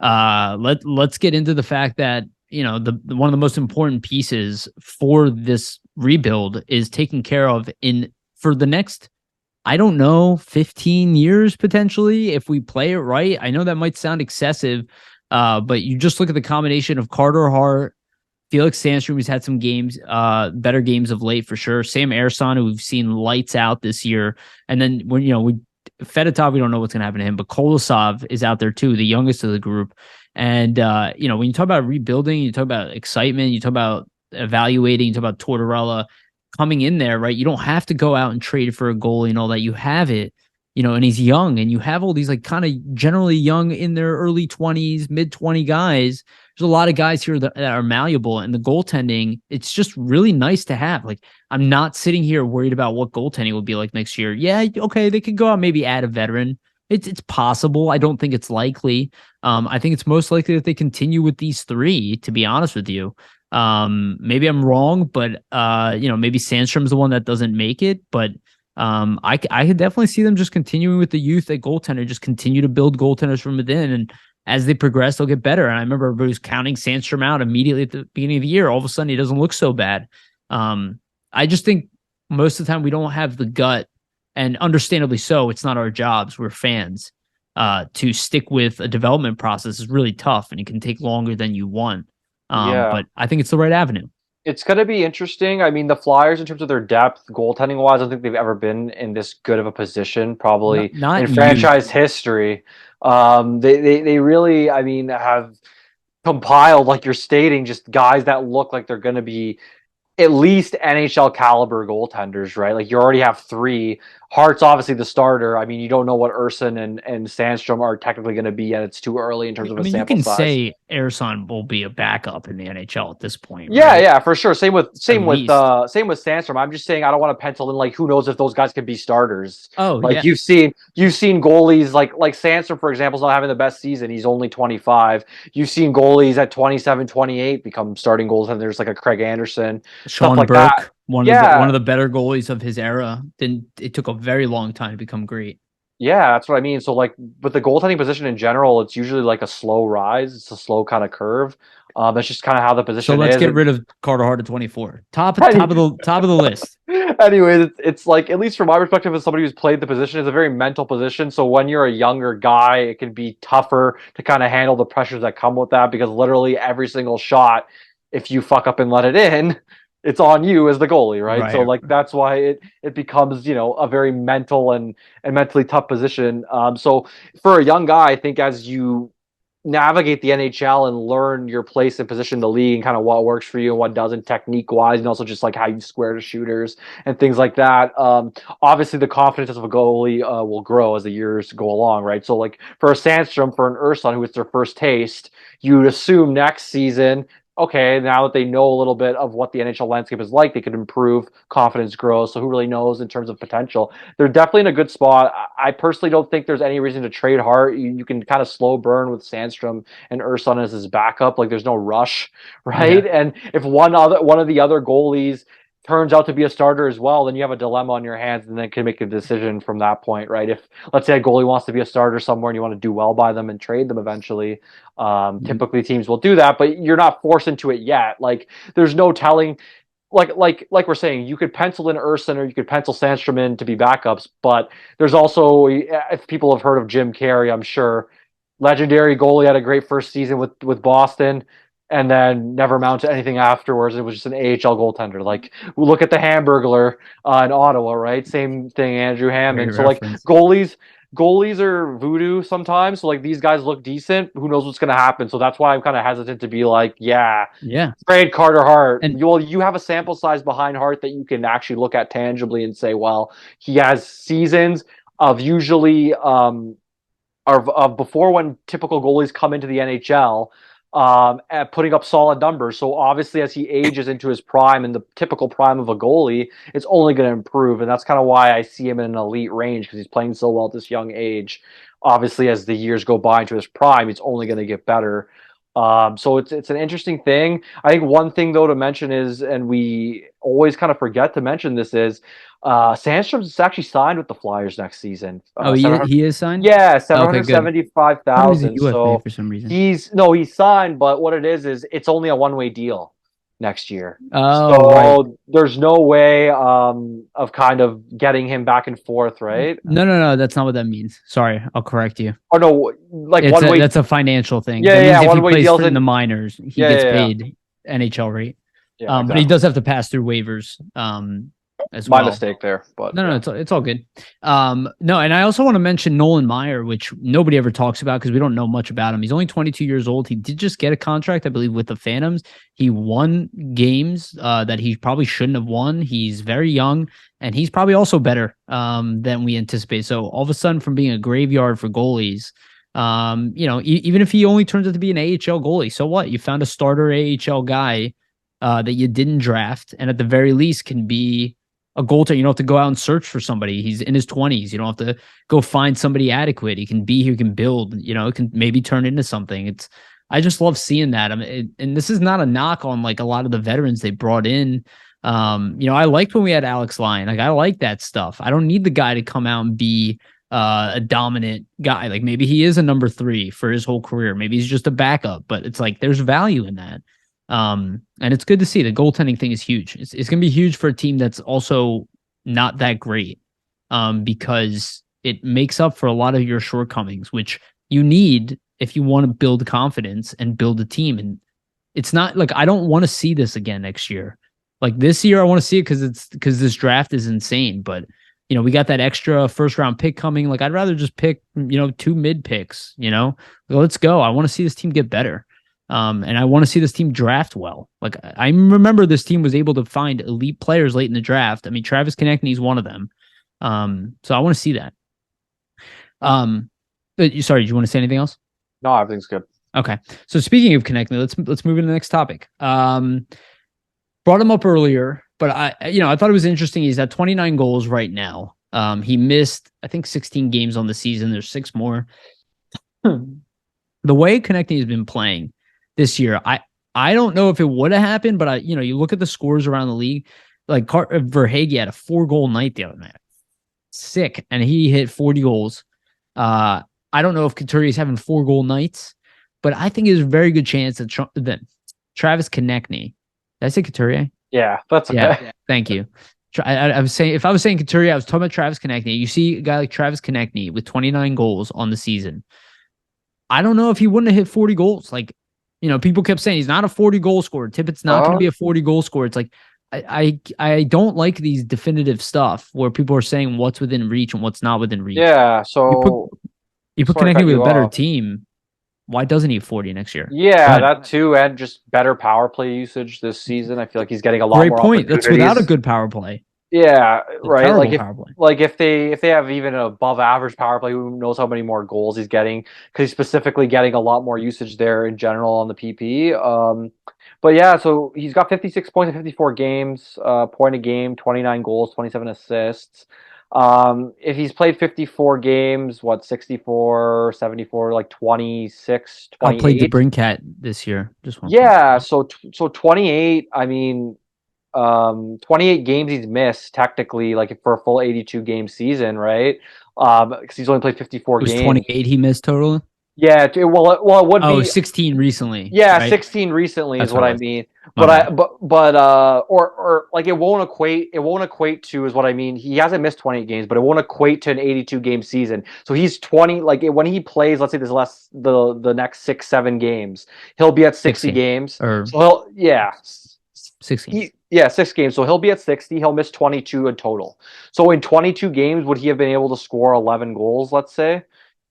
let's get into the fact that, the one of the most important pieces for this rebuild is taken care of for the next I don't know, 15 years potentially if we play it right. I know that might sound excessive, but you just look at the combination of Carter Hart, Felix Sandstrom, who's had some games, better games of late for sure. Sam Ersan, who we've seen lights out this year. And then when, Fedotov, we don't know what's going to happen to him, but Kolosov is out there too, the youngest of the group. And, when you talk about rebuilding, you talk about excitement, you talk about evaluating, you talk about Tortorella coming in there, right? You don't have to go out and trade for a goalie and all that. You have it, and he's young, and you have all these like kind of generally young in their early 20s, mid 20 guys. There's a lot of guys here that are malleable, and the goaltending, it's just really nice to have. Like, I'm not sitting here worried about what goaltending will be like next year. Yeah, okay, they could go out, maybe add a veteran. It's possible. I don't think it's likely. I think it's most likely that they continue with these three, to be honest with you. Maybe I'm wrong, but maybe Sandstrom's the one that doesn't make it, but I could definitely see them just continuing with the youth at goaltender, just continue to build goaltenders from within, and as they progress, they'll get better. And I remember everybody was counting Sandstrom out immediately at the beginning of the year. All of a sudden, he doesn't look so bad. I just think most of the time we don't have the gut, and understandably so. It's not our jobs. We're fans. To stick with a development process is really tough, and it can take longer than you want. Yeah. But I think it's the right avenue. It's going to be interesting. I mean, the Flyers, in terms of their depth, goaltending wise, I don't think they've ever been in this good of a position, probably Not in you. franchise history. They really, I mean, have compiled, like you're stating, just guys that look like they're going to be at least NHL caliber goaltenders, right? Like you already have three. Hart's obviously the starter. I mean, you don't know what Urson and Sandstrom are technically going to be yet. It's too early in terms of I a mean, you sample can size. say Ersan will be a backup in the NHL at this point, Yeah, right? yeah, for sure. Same with At least. same with Sandstrom. I'm just saying I don't want to pencil in like who knows if those guys can be starters. Oh Like yeah, you've seen goalies like Sandstrom, for example, is not having the best season. He's only 25. You've seen goalies at 27, 28 become starting goaltenders like a Craig Anderson, stuff Sean like that. Burke, one Yeah, of the better goalies of his era. Then it took a very long time to become great. yeah, that's what I mean. So like with the goaltending position in general, it's usually like a slow rise. It's a slow kind of curve. That's just kind of how the So position let's is. get rid of Carter Hart at 24. Any- Top of the list. Anyways, it's like, at least from my perspective, as somebody who's played the position, it's a very mental position. So when you're a younger guy, it can be tougher to kind of handle the pressures that come with that, because literally every single shot, if you fuck up and let it in, it's on you as the goalie, right? So Right. like that's why it becomes, a very mental and mentally tough position. So for a young guy, I think as you navigate the NHL and learn your place and position in the league and kind of what works for you and what doesn't technique wise, and also just like how you square to shooters and things like that. Obviously, the confidence of a goalie will grow as the years go along, right? So, like for a Sandstrom, for an Urson, who it's their first taste, you'd assume next season, okay, now that they know a little bit of what the NHL landscape is like, they could improve, confidence grows. So who really knows in terms of potential? They're definitely in a good spot. I personally don't think there's any reason to trade Hart. You can kind of slow burn with Sandstrom and Urson as his backup. Like there's no rush, right? Yeah. And if one of the other goalies turns out to be a starter as well, then you have a dilemma on your hands and then can make a decision from that point, right? If let's say a goalie wants to be a starter somewhere and you want to do well by them and trade them eventually, typically teams will do that, but you're not forced into it yet. Like there's no telling. Like we're saying, you could pencil in Urson or you could pencil Sandstrom in to be backups, but there's also, if people have heard of Jim Carrey, I'm sure, legendary goalie, had a great first season with Boston, and then never amounted to anything afterwards. It was just an AHL goaltender. Like look at the Hamburglar in Ottawa, right? Same thing, Andrew Great Hammond. So like reference. goalies are voodoo sometimes. So like these guys look decent. Who knows what's gonna happen? So that's why I'm kind of hesitant to be like, yeah, Yeah. trade Carter Hart. And You have a sample size behind Hart that you can actually look at tangibly and say, well, he has seasons of usually of before when typical goalies come into the NHL, at putting up solid numbers. So obviously, as he ages into his prime and the typical prime of a goalie, it's only going to improve, and that's kind of why I see him in an elite range, because he's playing so well at this young age. Obviously, as the years go by into his prime, it's only going to get better. So it's an interesting thing. I think one thing though to mention is, and we always kind of forget to mention this, is Sandstrom's actually signed with the Flyers next season. oh, he is signed. Yeah, seven Okay, hundred good. seventy-five I thought he was a thousand. UFA So for some reason. he's signed, but what it is it's only a one-way deal next year. Oh, right. So there's no way of kind of getting him back and forth, right? No, that's not what that means. Sorry, I'll correct you. Or no, like It's one way. that's a financial thing. Yeah, That yeah, means yeah, if one he way plays deals in the in. minors, he Yeah, gets yeah, yeah, paid NHL rate. yeah, But he exactly. does have to pass through waivers as My well. mistake there, but No, yeah. it's all good. No, and I also want to mention Nolan Meyer, which nobody ever talks about because we don't know much about him. He's only 22 years old. He did just get a contract, I believe, with the Phantoms. He won games that he probably shouldn't have won. He's very young, and he's probably also better than we anticipate. So all of a sudden, from being a graveyard for goalies, even if he only turns out to be an AHL goalie, so what? You found a starter AHL guy that you didn't draft, and at the very least can be a goaltender. You don't have to go out and search for somebody. He's in his 20s. You don't have to go find somebody adequate. He can be here, can build, it can maybe turn into something. I just love seeing that. I mean, and this is not a knock on like a lot of the veterans they brought in. I liked when we had Alex Lyon. Like, I like that stuff. I don't need the guy to come out and be a dominant guy. Like, maybe he is a number 3 for his whole career. Maybe he's just a backup, but it's like there's value in that. And it's good to see the goaltending thing is huge. It's going to be huge for a team that's also not that great, because it makes up for a lot of your shortcomings, which you need if you want to build confidence and build a team. And it's not like I don't want to see this again next year. Like this year, I want to see it because this draft is insane. But we got that extra first round pick coming. Like I'd rather just pick 2 mid picks. Let's go. I want to see this team get better. And I want to see this team draft well. Like I remember this team was able to find elite players late in the draft. I mean, Travis Konechny is one of them. So I want to see that. Sorry, do you want to say anything else? No, everything's good. Okay. So speaking of Konechny, let's move into the next topic. Brought him up earlier, but I thought it was interesting. He's at 29 goals right now. He missed, I think, 16 games on the season. There's 6 more. The way Konechny has been playing this year, I don't know if it would have happened, but you look at the scores around the league, like Verhaeghe had a 4-goal night the other night, sick, and he hit 40 goals. I don't know if Couturier is having 4-goal nights, but I think there's a very good chance that Travis Konechny. Did I say Couturier? Yeah, that's okay. Yeah, thank you. I was saying, if I was saying Couturier, I was talking about Travis Konechny. You see a guy like Travis Konechny with 29 goals on the season. I don't know if he wouldn't have hit 40 goals. Like, people kept saying he's not a 40 goal scorer. Tippett's not going to be a 40 goal scorer. It's like, I don't like these definitive stuff where people are saying what's within reach and what's not within reach. Yeah, so you put Konechny with a better team. Why doesn't he have 40 next year? Yeah, that too, and just better power play usage this season. I feel like he's getting a lot Great more point. That's opportunities. without a good power play. Yeah, right. Like if they have even an above average power play, who knows how many more goals he's getting? Because he's specifically getting a lot more usage there in general on the PP. But yeah, so he's got 56 points in 54 games, point a game, 29 goals, 27 assists. If he's played 54 games, 64, 74, like 26, 28. I played the Brinkat this year. So 28, I mean, 28 games he's missed technically, like for a full 82 game season, right? Because he's only played 54 games. 28 he missed total. Yeah, it would be 16 recently. Yeah, right? 16 recently is what I mean. Okay. Or like it won't equate to is what I mean. He hasn't missed 28 games, but it won't equate to an 82 game season. So he's 20, like when he plays, let's say the next 6-7 games, he'll be at 60 games. Or so 16. 6 games. So he'll be at 60. He'll miss 22 in total. So in 22 games, would he have been able to score 11 goals, let's say?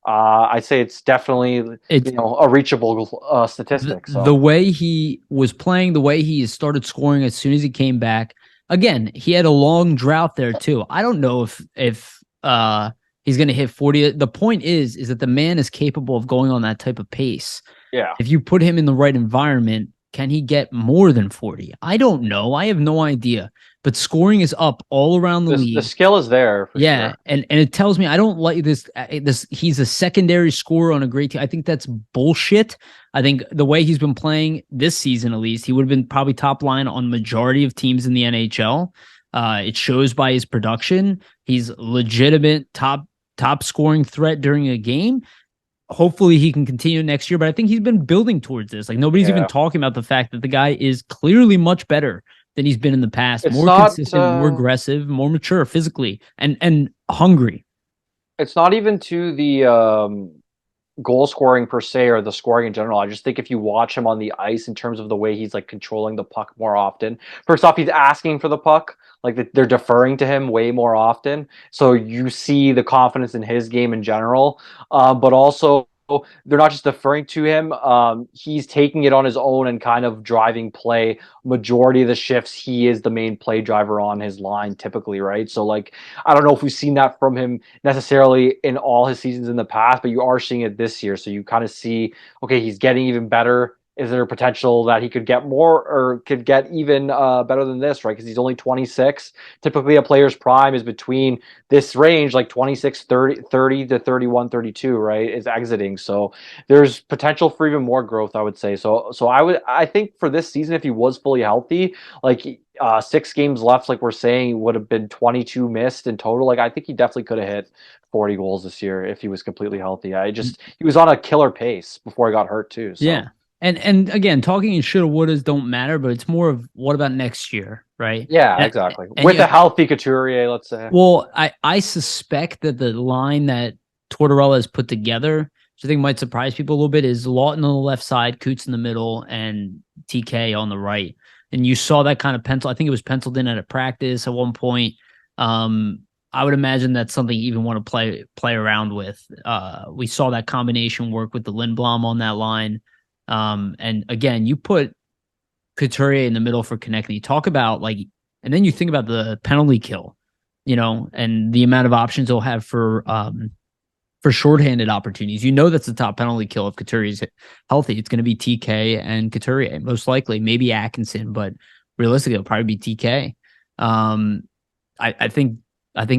I'd say it's definitely a reachable statistic. So. The way he was playing, the way he started scoring as soon as he came back. Again, he had a long drought there too. I don't know if he's going to hit 40. The point is that the man is capable of going on that type of pace. Yeah. If you put him in the right environment, can he get more than 40? I don't know. I have no idea. But scoring is up all around the league. The skill is there. Sure. And it tells me I don't like this. He's a secondary scorer on a great team. I think that's bullshit. I think the way he's been playing this season, at least, he would have been probably top line on majority of teams in the NHL. It shows by his production. He's legitimate top scoring threat during a game. Hopefully he can continue next year, but I think he's been building towards this. Like nobody's even talking about the fact that the guy is clearly much better than he's been in the past. It's More not. consistent, more aggressive, more mature physically, and hungry. It's not even to the goal scoring per se or the scoring in general. I just think if you watch him on the ice in terms of the way he's like controlling the puck more often. First off, he's asking for the puck. Like they're deferring to him way more often. So you see the confidence in his game in general. But also they're not just deferring to him. He's taking it on his own and kind of driving play. Majority of the shifts, he is the main play driver on his line typically, right? So like, I don't know if we've seen that from him necessarily in all his seasons in the past, but you are seeing it this year. So you kind of see, okay, he's getting even better. Is there potential that he could get more or could get even better than this, right? Because he's only 26. Typically, a player's prime is between this range, like 26, 30 to 31, 32, right? Is exiting. So there's potential for even more growth, I would say. So I think for this season, if he was fully healthy, like 6 games left, like we're saying, would have been 22 missed in total. Like I think he definitely could have hit 40 goals this year if he was completely healthy. He was on a killer pace before he got hurt too. So. Yeah. And again, talking in shoulda wouldas don't matter, but it's more of what about next year, right? Yeah, And, exactly. and With a healthy Couturier, let's say. well, I suspect that the line that Tortorella has put together, which I think might surprise people a little bit, is Lawton on the left side, Coots in the middle, and TK on the right. And you saw that kind of pencil. I think it was penciled in at a practice at one point. I would imagine that's something you even want to play around with. We saw that combination work with the Lindblom on that line. And again, you put Couturier in the middle for Konechny. Talk about like, and then you think about the penalty kill, and the amount of options he'll have for shorthanded opportunities. That's the top penalty kill if Couturier's healthy. It's going to be TK and Couturier, most likely, maybe Atkinson, but realistically, it'll probably be TK. I think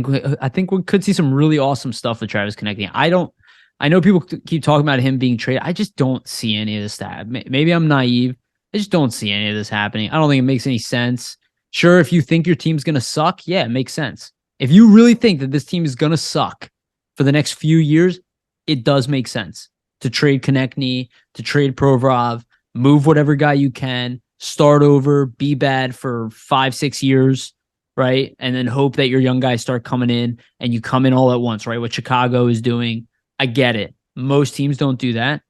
we could see some really awesome stuff with Travis Konechny. I know people keep talking about him being traded. I just don't see any of this stuff. Maybe I'm naive. I just don't see any of this happening. I don't think it makes any sense. Sure, if you think your team's going to suck, yeah, it makes sense. If you really think that this team is going to suck for the next few years, it does make sense to trade Konechny, to trade Provorov, move whatever guy you can, start over, be bad for 5-6 years, right? And then hope that your young guys start coming in and you come in all at once, right? What Chicago is doing. I get it. Most teams don't do that.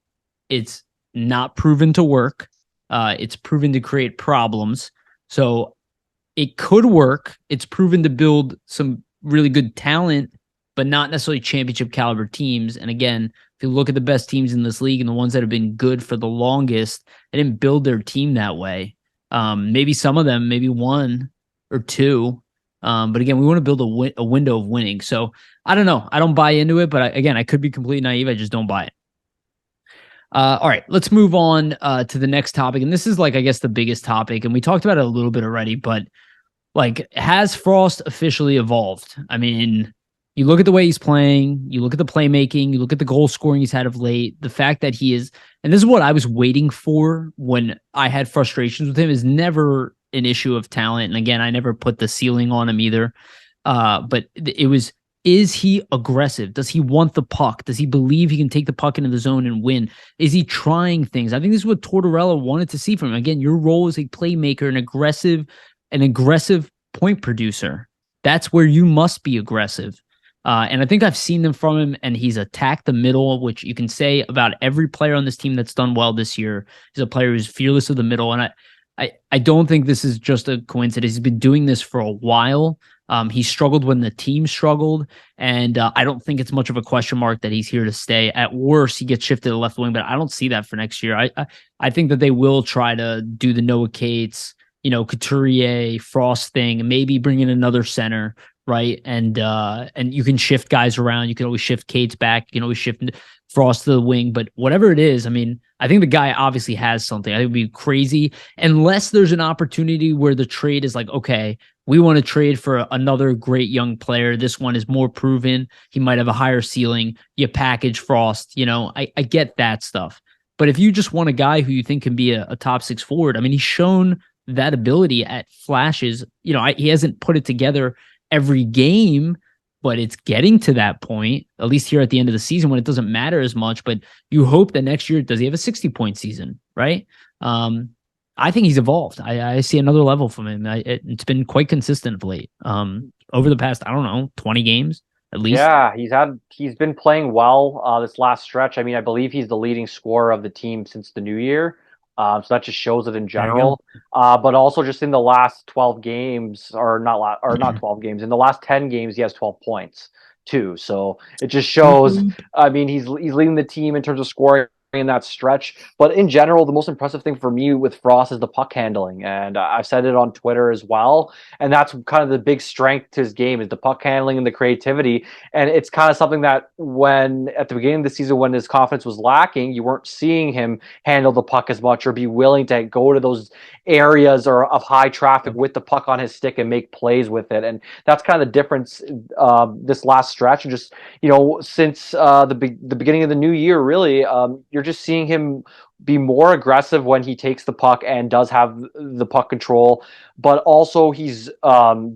It's not proven to work. It's proven to create problems. So it could work. It's proven to build some really good talent, but not necessarily championship caliber teams. And again, if you look at the best teams in this league and the ones that have been good for the longest, they didn't build their team that way. Maybe some of them, maybe one or two. But again, we want to build a window of winning. So I don't know. I don't buy into it, but I could be completely naive. I just don't buy it. All right, let's move on to the next topic. And this is like, I guess, the biggest topic. And we talked about it a little bit already, but like, has Frost officially evolved? I mean, you look at the way he's playing, you look at the playmaking, you look at the goal scoring he's had of late, the fact that he is, and this is what I was waiting for when I had frustrations with him, is never an issue of talent. And again, I never put the ceiling on him either. But it was, is he aggressive? Does he want the puck? Does he believe he can take the puck into the zone and win? Is he trying things? I think this is what Tortorella wanted to see from him. Again, your role as a playmaker, an aggressive point producer. That's where you must be aggressive. And I think I've seen them from him, and he's attacked the middle, which you can say about every player on this team that's done well this year. He's a player who's fearless of the middle. And I don't think this is just a coincidence. He's been doing this for a while. He struggled when the team struggled, and I don't think it's much of a question mark that he's here to stay. At worst, he gets shifted to left wing, but I don't see that for next year. I think that they will try to do the Noah Cates, Couturier, Frost thing, and maybe bring in another center, right? And you can shift guys around. You can always shift Cates back. You can always shift Frost to the wing. But whatever it is, I mean, I think the guy obviously has something. I think it would be crazy unless there's an opportunity where the trade is like, okay, we want to trade for another great young player. This one is more proven. He might have a higher ceiling. You package Frost. I get that stuff. But if you just want a guy who you think can be a top six forward, I mean, he's shown that ability at flashes. He hasn't put it together every game, but it's getting to that point, at least here at the end of the season, when it doesn't matter as much. But you hope that next year, does he have a 60-point season, right? I think he's evolved. I see another level from him. It's been quite consistent of late. Over the past, I don't know, 20 games at least. Yeah, he's been playing well this last stretch. I mean, I believe he's the leading scorer of the team since the new year. So that just shows it in There you general. But also just in the last 12 games, or not go. 12 games, in the last 10 games, he has 12 points too. So it just shows. I mean, he's leading the team in terms of scoring in that stretch. But in general, the most impressive thing for me with Frost is the puck handling, and I've said it on Twitter as well. And that's kind of the big strength to his game is the puck handling and the creativity. And it's kind of something that when at the beginning of the season, when his confidence was lacking, you weren't seeing him handle the puck as much or be willing to go to those areas or of high traffic with the puck on his stick and make plays with it. And that's kind of the difference this last stretch. And just since the beginning of the new year, really, you're just seeing him be more aggressive when he takes the puck and does have the puck control, but also he's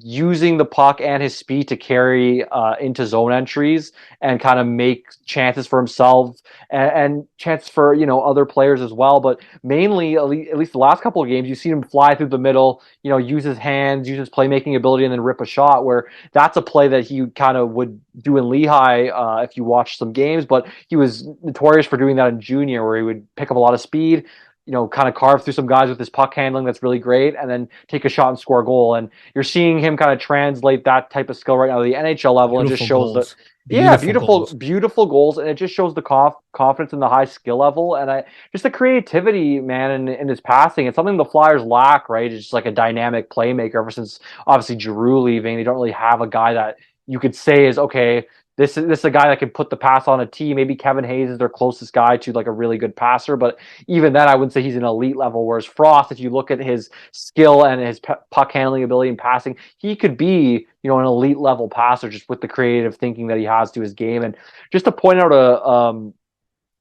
using the puck and his speed to carry into zone entries and kind of make chances for himself and chances for other players as well. But mainly, at least the last couple of games, you've seen him fly through the middle, use his hands, use his playmaking ability, and then rip a shot. Where that's a play that he kind of would do in Lehigh if you watch some games, but he was notorious for doing that in junior, where he would pick up a lot of speed, kind of carve through some guys with his puck handling that's really great, and then take a shot and score a goal. And you're seeing him kind of translate that type of skill right now to the NHL level, and just Beautiful shows that. goals. Yeah, Beautiful beautiful, goals. beautiful goals, and it just shows the confidence and the high skill level, and just the creativity, man, in his passing. It's something the Flyers lack, right? It's just like a dynamic playmaker. Ever since obviously Giroux leaving, they don't really have a guy that you could say is okay. This is a guy that can put the pass on a tee. Maybe Kevin Hayes is their closest guy to like a really good passer, but even then, I wouldn't say he's an elite level. Whereas Frost, if you look at his skill and his puck handling ability and passing, he could be an elite level passer just with the creative thinking that he has to his game. And just to point out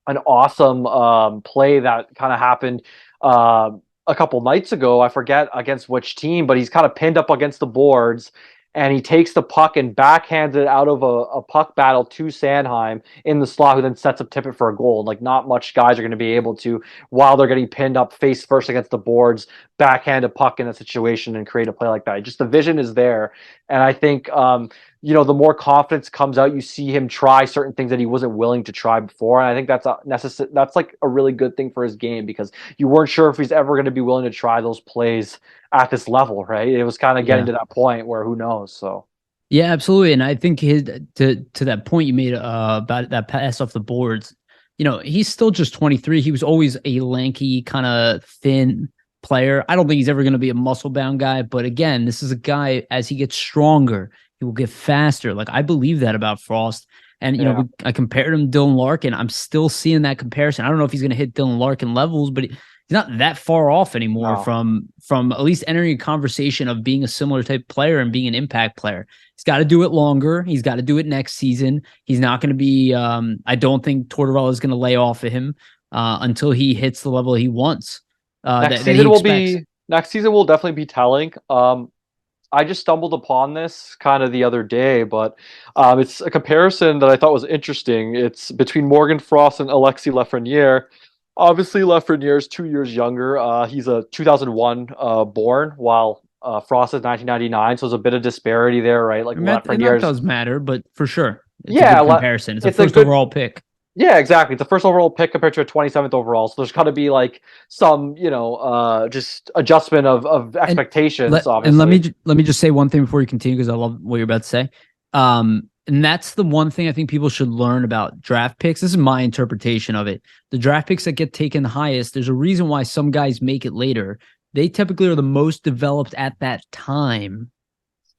an awesome play that kind of happened a couple nights ago. I forget against which team, but he's kind of pinned up against the boards and he takes the puck and backhands it out of a puck battle to Sanheim in the slot, who then sets up Tippett for a goal. Like, not much guys are going to be able to, while they're getting pinned up face first against the boards, backhand a puck in a situation and create a play like that. Just the vision is there. And I think, the more confidence comes out, you see him try certain things that he wasn't willing to try before. And I think that's like a really good thing for his game, because you weren't sure if he's ever going to be willing to try those plays at this level, right? It was kind of getting Yeah. to that point where who knows. So Yeah, absolutely. And I think his to that point you made about that pass off the boards, he's still just 23. He was always a lanky, kind of thin player. I don't think he's ever going to be a muscle bound guy, but again, this is a guy, as he gets stronger, he will get faster. Like, I believe that about Frost. And yeah, I compared him to Dylan Larkin. I'm still seeing that comparison. I don't know if he's going to hit Dylan Larkin levels, but he's not that far off anymore no, from at least entering a conversation of being a similar type player and being an impact player. He's got to do it longer. He's got to do it next season. He's not going to be. I don't think Tortorella is going to lay off of him until he hits the level he wants. That he expects. next season will definitely be telling. I just stumbled upon this kind of the other day, but it's a comparison that I thought was interesting. It's between Morgan Frost and Alexis Lafreniere. Obviously, Lafreniere is 2 years younger. He's a 2001 born, while Frost is 1999. So there's a bit of disparity there, right? Like And that Lafreniere's, does matter, but for sure, it's a yeah, good comparison. It's a it's a first good, overall pick. yeah, exactly. It's the first overall pick compared to a 27th overall. So there's got to be like some, just adjustment of And expectations, let obviously. me just say one thing before you continue, because I love what you're about to say. And that's the one thing I think people should learn about draft picks. This is my interpretation of it. The draft picks that get taken the highest, there's a reason why some guys make it later. They typically are the most developed at that time.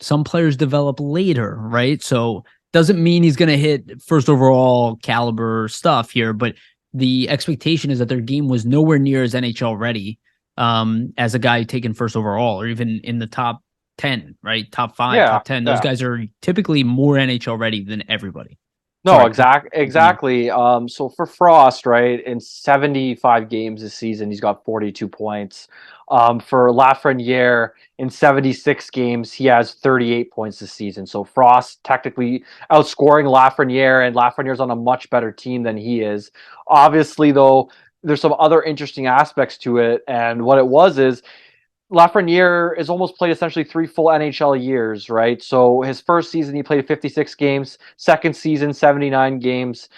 Some players develop later, right? So doesn't mean he's going to hit first overall caliber stuff here, but the expectation is that their game was nowhere near as NHL ready as a guy taken first overall, or even in the top 10, right? Top five, Yeah, top 10. Those yeah. guys are typically more NHL ready than everybody. No, Sorry, continue. exactly. So for Frost, right, in 75 games this season, he's got 42 points. For Lafreniere, in 76 games, he has 38 points this season. So Frost technically outscoring Lafreniere, and Lafreniere's on a much better team than he is. Obviously, though, there's some other interesting aspects to it. And what it was is Lafreniere has almost played essentially 3 full NHL years, right? So his first season he played 56 games, second season 79 games,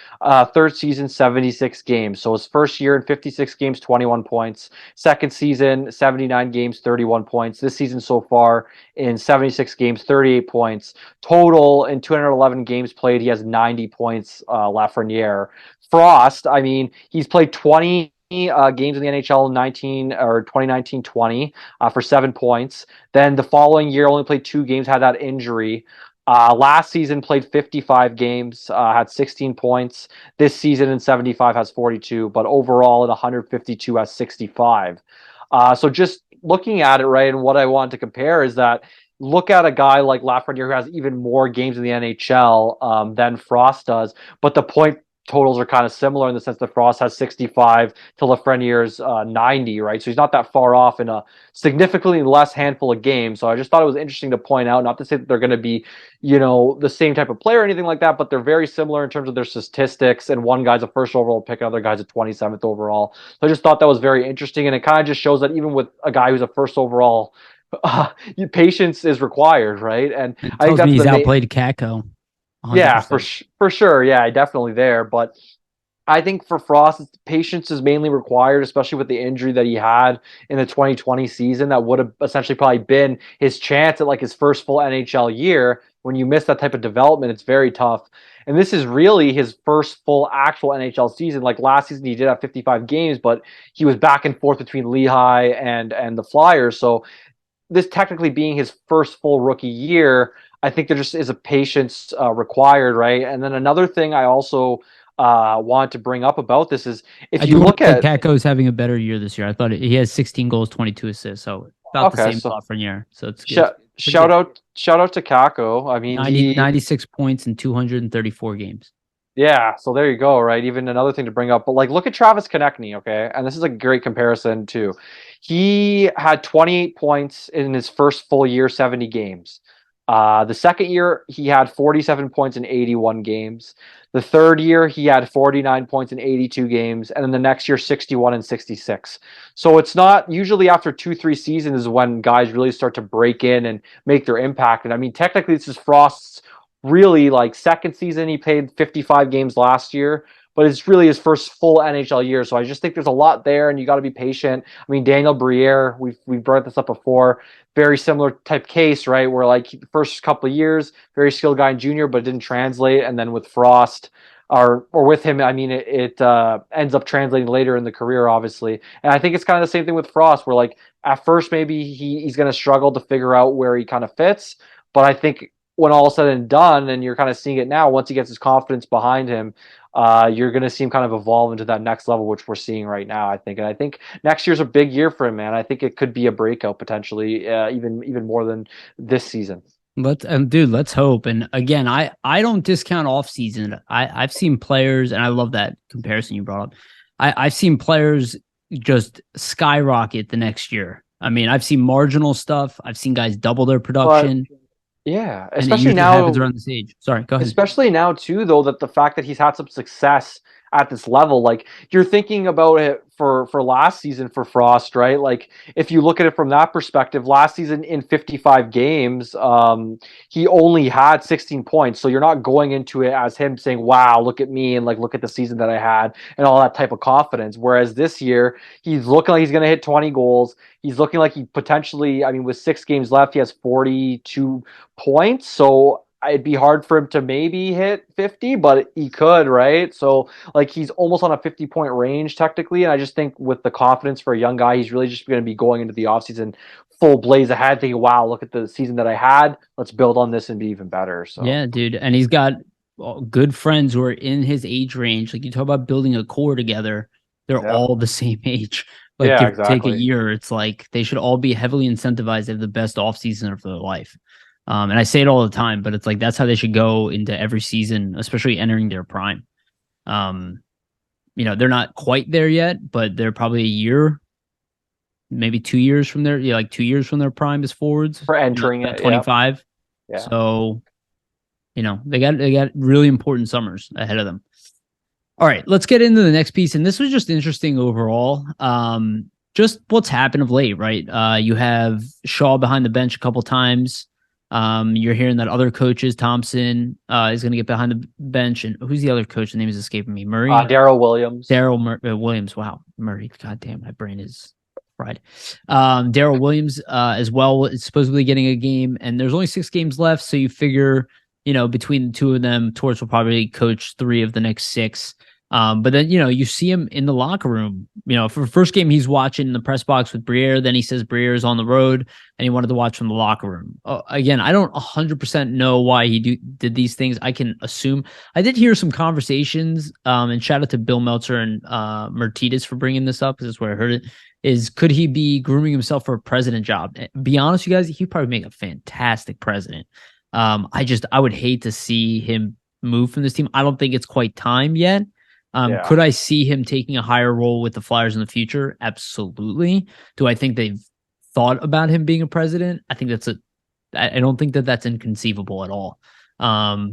third season 76 games. So his first year in 56 games, 21 points. Second season 79 games, 31 points. This season so far in 76 games, 38 points. Total in 211 games played, he has 90 points. Lafreniere. Frost, I mean, he's played 20 games in the NHL 19 or 2019-20 for 7 points. Then the following year, only played 2 games, had that injury. Last season, played 55 games, had 16 points. This season in 75 has 42, but overall in 152 has 65. So just looking at it, right, and what I want to compare is that look at a guy like Lafreniere who has even more games in the NHL than Frost does, but the point totals are kind of similar in the sense that Frost has 65 to Lafreniere's 90, right? So he's not that far off in a significantly less handful of games. So I just thought it was interesting to point out, not to say that they're going to be, the same type of player or anything like that, but they're very similar in terms of their statistics. And one guy's a first overall pick, another guy's a 27th overall. So I just thought that was very interesting. And it kind of just shows that even with a guy who's a first overall, patience is required, right? And It I think tells me that's he's the main. outplayed Kako Yeah, 100%. for sure. Yeah, definitely there. But I think for Frost, patience is mainly required, especially with the injury that he had in the 2020 season. That would have essentially probably been his chance at like his first full NHL year. When you miss that type of development, it's very tough. And this is really his first full actual NHL season. Like last season, he did have 55 games, but he was back and forth between Lehigh and the Flyers. So this technically being his first full rookie year, I think there just is a patience required, right? And then another thing I also want to bring up about this is I if you do want look to say at Kako's having a better year this year. I thought he has 16 goals, 22 assists, so about the okay, same as so Lafreniere. So it's sh- good. Pretty good. shout out to Kako. I mean, 96 points in 234 games. yeah, so there you go, right? Even another thing to bring up, but like look at Travis Konechny, okay? And this is a great comparison too. He had 28 points in his first full year, 70 games. The second year, he had 47 points in 81 games. The third year, he had 49 points in 82 games. And then the next year, 61 and 66. So it's not usually after 2, 3 seasons when guys really start to break in and make their impact. And I mean, technically, this is Frost's really like second season. He played 55 games last year, but it's really his first full NHL year. So I just think there's a lot there, and you got to be patient. I mean, Daniel Briere, we've brought this up before. Very similar type case, right? Where like the first couple of years, very skilled guy in junior, but it didn't translate. And then with Frost, or with him, I mean, it ends up translating later in the career, obviously. And I think it's kind of the same thing with Frost, where like at first maybe he's going to struggle to figure out where he kind of fits, but I think when all is said and done, and you're kind of seeing it now, once he gets his confidence behind him, you're going to see him kind of evolve into that next level, which we're seeing right now, I think. And I think next year's a big year for him, man. I think it could be a breakout potentially, even more than this season. Dude, let's hope. And again, I don't discount off season. I've seen players, and I love that comparison you brought up. I've seen players just skyrocket the next year. I mean, I've seen marginal stuff. I've seen guys double their But production, yeah, and it usually happens around this age. Sorry, go ahead. especially now too, though, that the fact that he's had some success at this level, like you're thinking about it for last season for Frost, right? Like if you look at it from that perspective, last season in 55 games, he only had 16 points. So you're not going into it as him saying, wow, look at me, and like look at the season that I had and all that type of confidence. Whereas this year, he's looking like he's going to hit 20 goals. He's looking like he potentially, I mean, with 6 games left, he has 42 points. So it'd be hard for him to maybe hit 50, but he could, right? So like he's almost on a 50-point range technically. And I just think with the confidence for a young guy, he's really just going to be going into the offseason full blaze ahead, thinking, wow, look at the season that I had. Let's build on this and be even better. So Yeah, dude. And he's got good friends who are in his age range. Like you talk about building a core together, they're yeah. all the same age. Like Yeah, give or take a exactly. year, it's like they should all be heavily incentivized to have the best off season of their life. And I say it all the time, but it's like that's how they should go into every season, especially entering their prime. Um, they're not quite there yet, but they're probably a year, maybe 2 years from there. Yeah, like 2 years from their prime as forwards, For entering at it, yeah. 25. Yeah. So, they got really important summers ahead of them. All right, let's get into the next piece. And this was just interesting overall. Just what's happened of late, right? You have Shaw behind the bench a couple times. You're hearing that other coaches, Thompson, is going to get behind the bench. And who's the other coach? The name is escaping me. Murray? Daryl Williams. Williams. Wow. Murray. God damn, my brain is fried. Daryl Williams as well is supposedly getting a game. And there's only 6 games left. So you figure, between the two of them, Torts will probably coach 3 of the next 6. But then, you see him in the locker room. For the first game, he's watching the press box with Briere. Then he says Briere is on the road and he wanted to watch from the locker room. Again, I don't 100% know why he did these things. I can assume. I did hear some conversations, and shout out to Bill Meltzer and Mertitas for bringing this up, because that's where I heard it, is could he be grooming himself for a president job? Be honest, you guys, he'd probably make a fantastic president. I would hate to see him move from this team. I don't think it's quite time yet. Could I see him taking a higher role with the Flyers in the future? Absolutely. Do I think they've thought about him being a president? I don't think that that's inconceivable at all.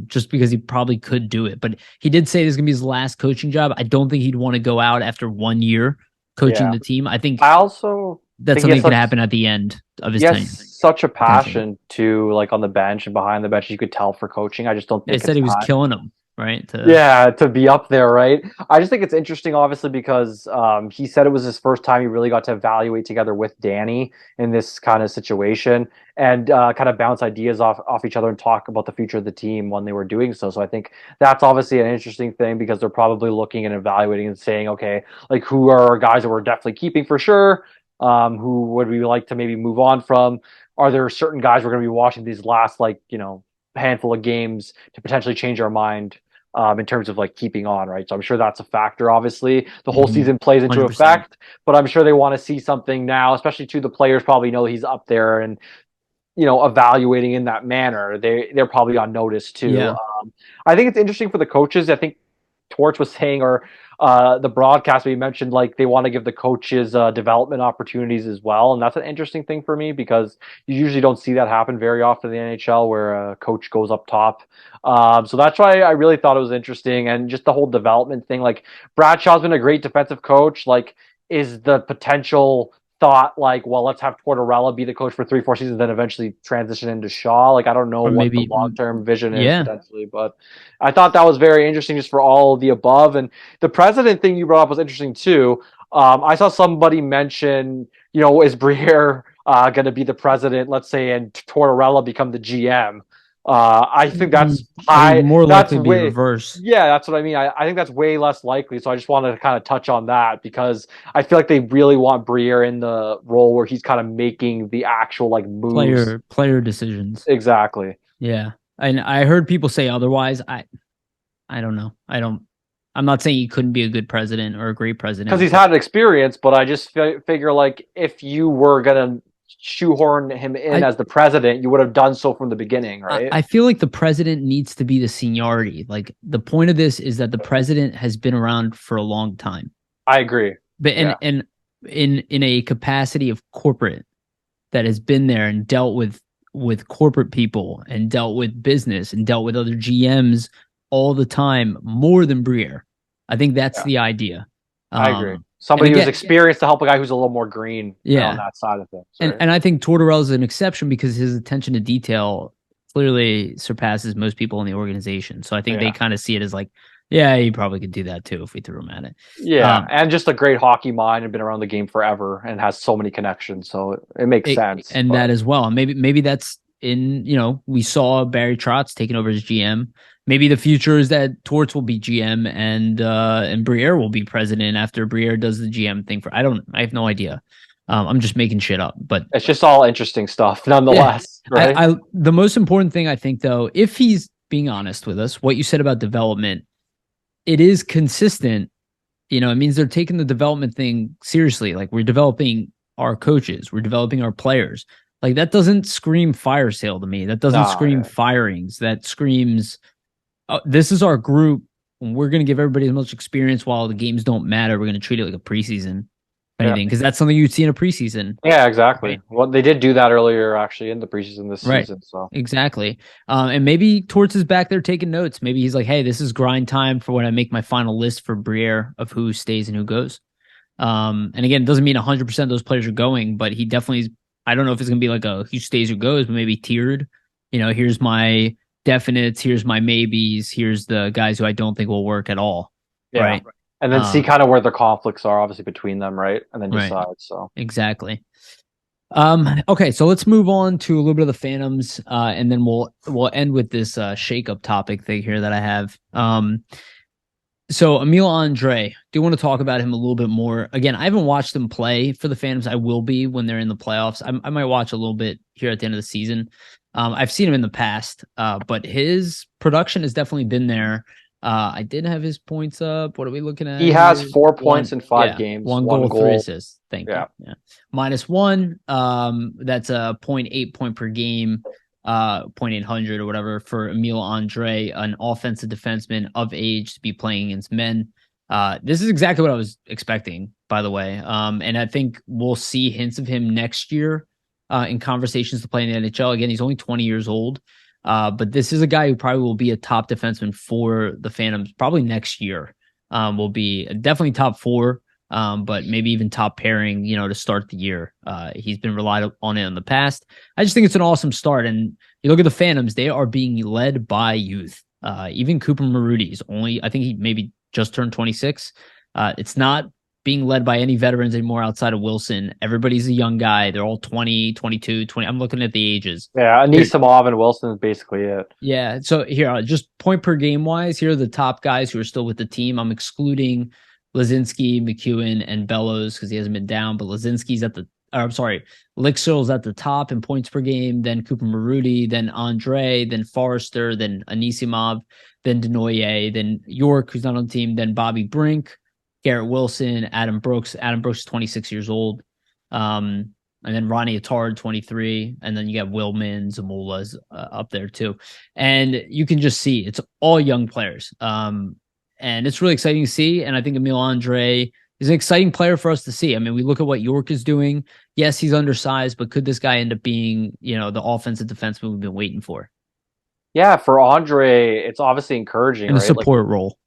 Just because he probably could do it, but he did say this is going to be his last coaching job. I don't think he'd want to go out after 1 year coaching the team. I think that's something that could happen at the end of his tenure. Such a passion to, like, on the bench and behind the bench. You could tell for coaching. I just don't think they said he was killing him. Right. To be up there. Right. I just think it's interesting, obviously, because he said it was his first time he really got to evaluate together with Danny in this kind of situation and kind of bounce ideas off each other and talk about the future of the team when they were doing so. So I think that's obviously an interesting thing, because they're probably looking and evaluating and saying, okay, like, who are guys that we're definitely keeping for sure? Who would we like to maybe move on from? Are there certain guys we're going to be watching these last, handful of games to potentially change our mind in terms of, like, keeping on, right? So I'm sure that's a factor. Obviously, the whole season plays into 100%. Effect, but I'm sure they want to see something now, especially to the players probably know he's up there and, evaluating in that manner. They're probably on notice too. Yeah. I think it's interesting for the coaches. I think Torch was saying, or the broadcast we mentioned, like, they want to give the coaches development opportunities as well, and that's an interesting thing for me, because you usually don't see that happen very often in the NHL, where a coach goes up top. So that's why I really thought it was interesting, and just the whole development thing. Like, Bradshaw's been a great defensive coach. Like, is the potential thought, like, well, let's have Tortorella be the coach for 3-4 seasons, then eventually transition into Shaw? Like, I don't know what the long-term vision is potentially, but I thought that was very interesting, just for all of the above. And the president thing you brought up was interesting too. I saw somebody mention, is Briere going to be the president, let's say, and Tortorella become the GM? I think that's high. More likely to be reverse. Yeah, that's what I mean. I think that's way less likely. So I just wanted to kind of touch on that, because I feel like they really want Briere in the role where he's kind of making the actual, like, moves. Player decisions. Exactly. Yeah. And I heard people say otherwise. I don't know. I'm not saying he couldn't be a good president or a great president, because he's had experience, but I just figure, like, if you were going to shoehorn him in as the president, you would have done so from the beginning, right? I feel like the president needs to be the seniority. Like, the point of this is that the president has been around for a long time. I agree. But and in a capacity of corporate, that has been there and dealt with corporate people and dealt with business and dealt with other GMs all the time, more than Briere. I think that's the idea. I agree. Somebody who's experienced to help a guy who's a little more green on that side of things. Right? And I think Tortorella is an exception, because his attention to detail clearly surpasses most people in the organization. So I think they kind of see it as like, yeah, he probably could do that too if we threw him at it. Yeah, and just a great hockey mind and been around the game forever and has so many connections. So it makes sense. And that as well. Maybe that's in, we saw Barry Trotz taking over as GM. Maybe the future is that Torts will be GM and Briere will be president after Briere does the GM thing. I have no idea. I'm just making shit up, but it's just all interesting stuff nonetheless. Yeah. Right? The most important thing, I think, though, if he's being honest with us, what you said about development, it is consistent. It means they're taking the development thing seriously. Like, we're developing our coaches, we're developing our players. Like, that doesn't scream fire sale to me. That doesn't scream firings. That screams, this is our group. We're going to give everybody as much experience while the games don't matter. We're going to treat it like a preseason. Yeah. anything, because that's something you'd see in a preseason. Yeah, exactly. Right. Well, they did do that earlier, actually, in the preseason this Right. season. So Exactly. And maybe Torts is back there taking notes. Maybe he's like, hey, this is grind time for when I make my final list for Briere of who stays and who goes. And again, it doesn't mean 100% of those players are going, but he definitely is. I don't know if it's going to be like a who stays, who goes, but maybe tiered. Here's my definites, here's my maybes, here's the guys who I don't think will work at all. yeah, Right. and then see kind of where the conflicts are, obviously between them, right? And then Right. decide. So Exactly. Okay, so let's move on to a little bit of the Phantoms, and then we'll end with this shakeup topic thing here that I have. So Emil Andre, do want to talk about him a little bit more. Again, I haven't watched him play for the Phantoms. I will be when they're in the playoffs. I might watch a little bit here at the end of the season. I've seen him in the past, but his production has definitely been there. I did have his points up. What are we looking at he has here? 4 points in 5 games, One one goal, three goal. assists. Thank you. Yeah. Yeah. -1. That's a 0.8 point per game, 0.800 or whatever for Emil Andre, an offensive defenseman of age to be playing against men. This is exactly what I was expecting, by the way. And I think we'll see hints of him next year in conversations to play in the NHL. Again, he's only 20 years old. But this is a guy who probably will be a top defenseman for the Phantoms probably next year. Will be definitely top 4, but maybe even top pairing, to start the year. He's been relied on it in the past. I just think it's an awesome start. And you look at the Phantoms, they are being led by youth. Even Cooper Marudi's only, I think he maybe just turned 26. It's not being led by any veterans anymore outside of Wilson. Everybody's a young guy. They're all 20, 22, 20. I'm looking at the ages. Yeah, Anisimov and Wilson is basically it. Yeah. So here, just point per game wise, here are the top guys who are still with the team. I'm excluding Lazinski, McEwen, and Bellows because he hasn't been down, but Lazinski's Licksel's at the top in points per game, then Cooper Marudi, then Andre, then Forrester, then Anisimov, then Denoyer, then York, who's not on the team, then Bobby Brink, Garrett Wilson, Adam Brooks. Adam Brooks is 26 years old. And then Ronnie Attard, 23. And then you got Willman, Zamula's up there too. And you can just see it's all young players. And it's really exciting to see. And I think Emil Andre is an exciting player for us to see. I mean, we look at what York is doing. Yes, he's undersized, but could this guy end up being, the offensive defenseman we've been waiting for? Yeah, for Andre, it's obviously encouraging, In a right? support role.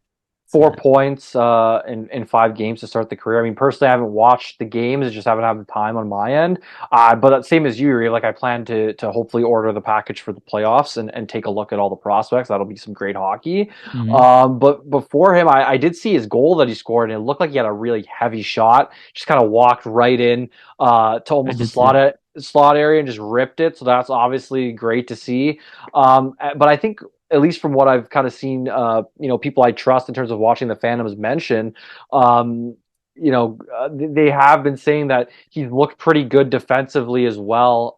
4 points in 5 games to start the career. I mean, personally, I haven't watched the games; I just haven't had the time on my end. But same as you, like I plan to hopefully order the package for the playoffs and take a look at all the prospects. That'll be some great hockey. But before him, I did see his goal that he scored, and it looked like he had a really heavy shot. Just kind of walked right in to almost the slot area and just ripped it. So that's obviously great to see. But I think, at least from what I've kind of seen, people I trust in terms of watching the Phantoms mention, they have been saying that he's looked pretty good defensively as well,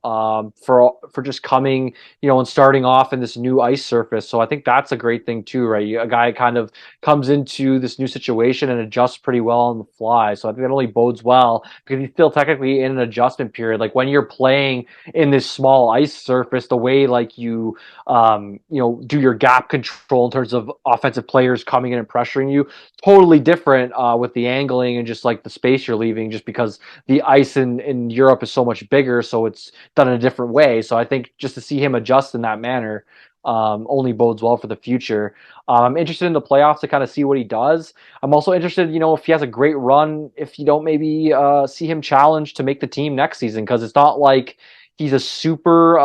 for just coming, and starting off in this new ice surface. So I think that's a great thing too, right? A guy kind of comes into this new situation and adjusts pretty well on the fly. So I think that only bodes well because he's still technically in an adjustment period. Like when you're playing in this small ice surface, the way like you do your gap control in terms of offensive players coming in and pressuring you, totally different with the angling and just like the space you're leaving, just because the ice in Europe is so much bigger, so it's done in a different way. So I think just to see him adjust in that manner only bodes well for the future. I'm interested in the playoffs to kind of see what he does. I'm also interested, if he has a great run, if you don't maybe see him challenge to make the team next season, because it's not like he's a super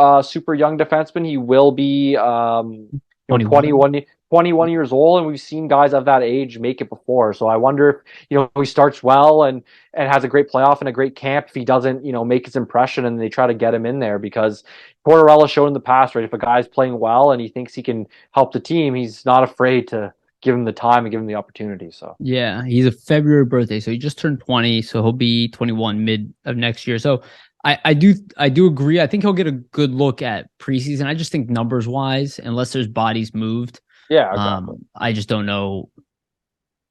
young defenseman. He will be 21 years old, and we've seen guys of that age make it before. So I wonder if he starts well and has a great playoff and a great camp, if he doesn't make his impression and they try to get him in there, because Tortorella showed in the past, right, if a guy's playing well and he thinks he can help the team, he's not afraid to give him the time and give him the opportunity. So yeah, he's a February birthday, so he just turned 20, so he'll be 21 mid of next year. So I do agree. I think he'll get a good look at preseason. I just think numbers wise, unless there's bodies moved, yeah, exactly. I just don't know.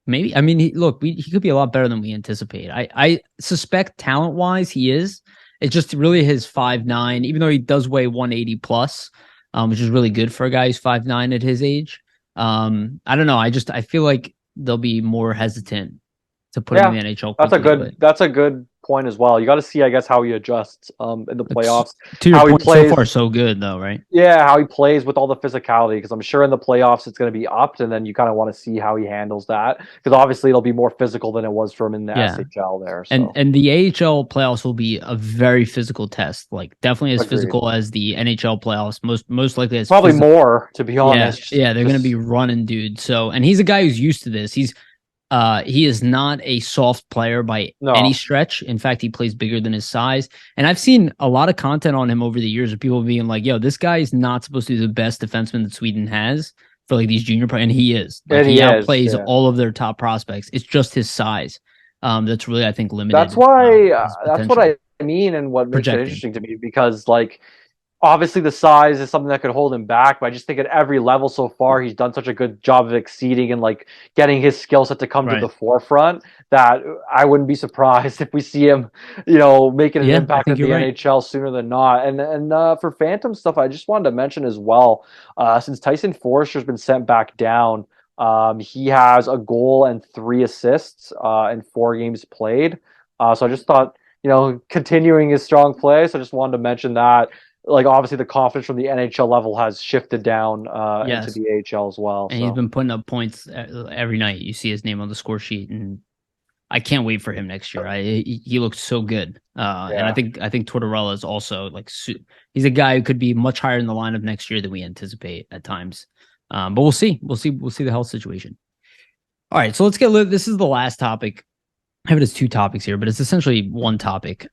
Maybe, I mean, he could be a lot better than we anticipate. I suspect talent wise he is. It's just really his 5'9", even though he does weigh 180 plus, which is really good for a guy who's 5'9" at his age. I don't know. I feel like they'll be more hesitant to put him in Yeah, the NHL quickly. But that's a good point as well. You got to see, I guess, how he adjusts in the it's, playoffs, to your how he point, so far plays. so good though, right? Yeah, how he plays with all the physicality, because I'm sure in the playoffs it's going to be upped, and then you kind of want to see how he handles that, because obviously it'll be more physical than it was from in the Yeah. SHL there. And So and the AHL playoffs will be a very physical test, like definitely as agreed. physical as the NHL playoffs, most likely as Probably physical. more, to be Yeah, honest. yeah, they're gonna be Just running, dude. So, and he's a guy who's used to this. He is not a soft player by any no. stretch. In fact, he plays bigger than his size. And I've seen a lot of content on him over the years of people being like, "Yo, this guy is not supposed to be the best defenseman that Sweden has for like these junior and he is. Like And he he is. outplays Yeah. all of their top prospects. It's just his size. That's really, I think, That's limited why. his That's what potential I mean, and what makes it projected. interesting to me, because like obviously the size is something that could hold him back, but I just think at every level so far he's done such a good job of exceeding and like getting his skill set to come to the Right. forefront that I wouldn't be surprised if we see him, making an Yeah, I impact think in you're the right. NHL sooner than not. And for Phantom stuff, I just wanted to mention as well, since Tyson Forster's been sent back down, he has a goal and 3 assists in 4 games played. So I just thought, continuing his strong play. So I just wanted to mention that, like obviously the confidence from the NHL level has shifted down into Yes. the AHL as well. And he's So been putting up points every night. You see his name on the score sheet, and I can't wait for him next year. He looks so good, and I yeah, think Tortorella is also like he's a guy who could be much higher in the lineup next year than we anticipate at times. But we'll see. We'll see the health situation. All right, so let's get this is the last topic. I have it as 2 topics here, but it's essentially one topic.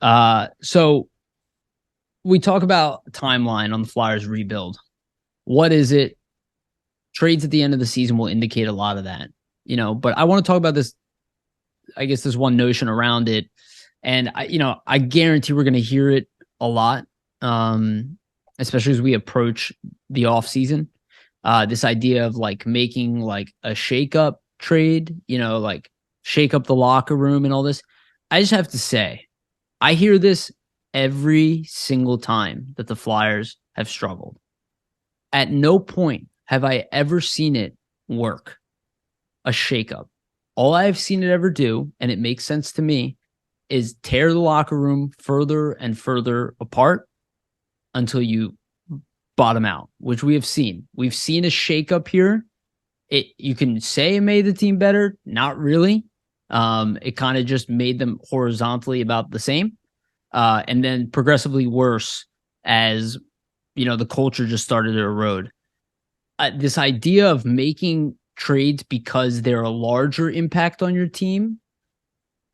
So we talk about timeline on the Flyers rebuild. What is it? Trades at the end of the season will indicate a lot of that, but I want to talk about this. I guess there's one notion around it, and I guarantee we're going to hear it a lot, especially as we approach the off season. This idea of like making like a shake-up trade, like shake up the locker room and all this. I just have to say, I hear this every single time that the Flyers have struggled. At no point have I ever seen it work, a shakeup. All I've seen it ever do, and it makes sense to me, is tear the locker room further and further apart until you bottom out, which we have seen. We've seen a shakeup here. You can say it made the team better, not really. It kind of just made them horizontally about the same, and then progressively worse as the culture just started to erode. This idea of making trades because they're a larger impact on your team,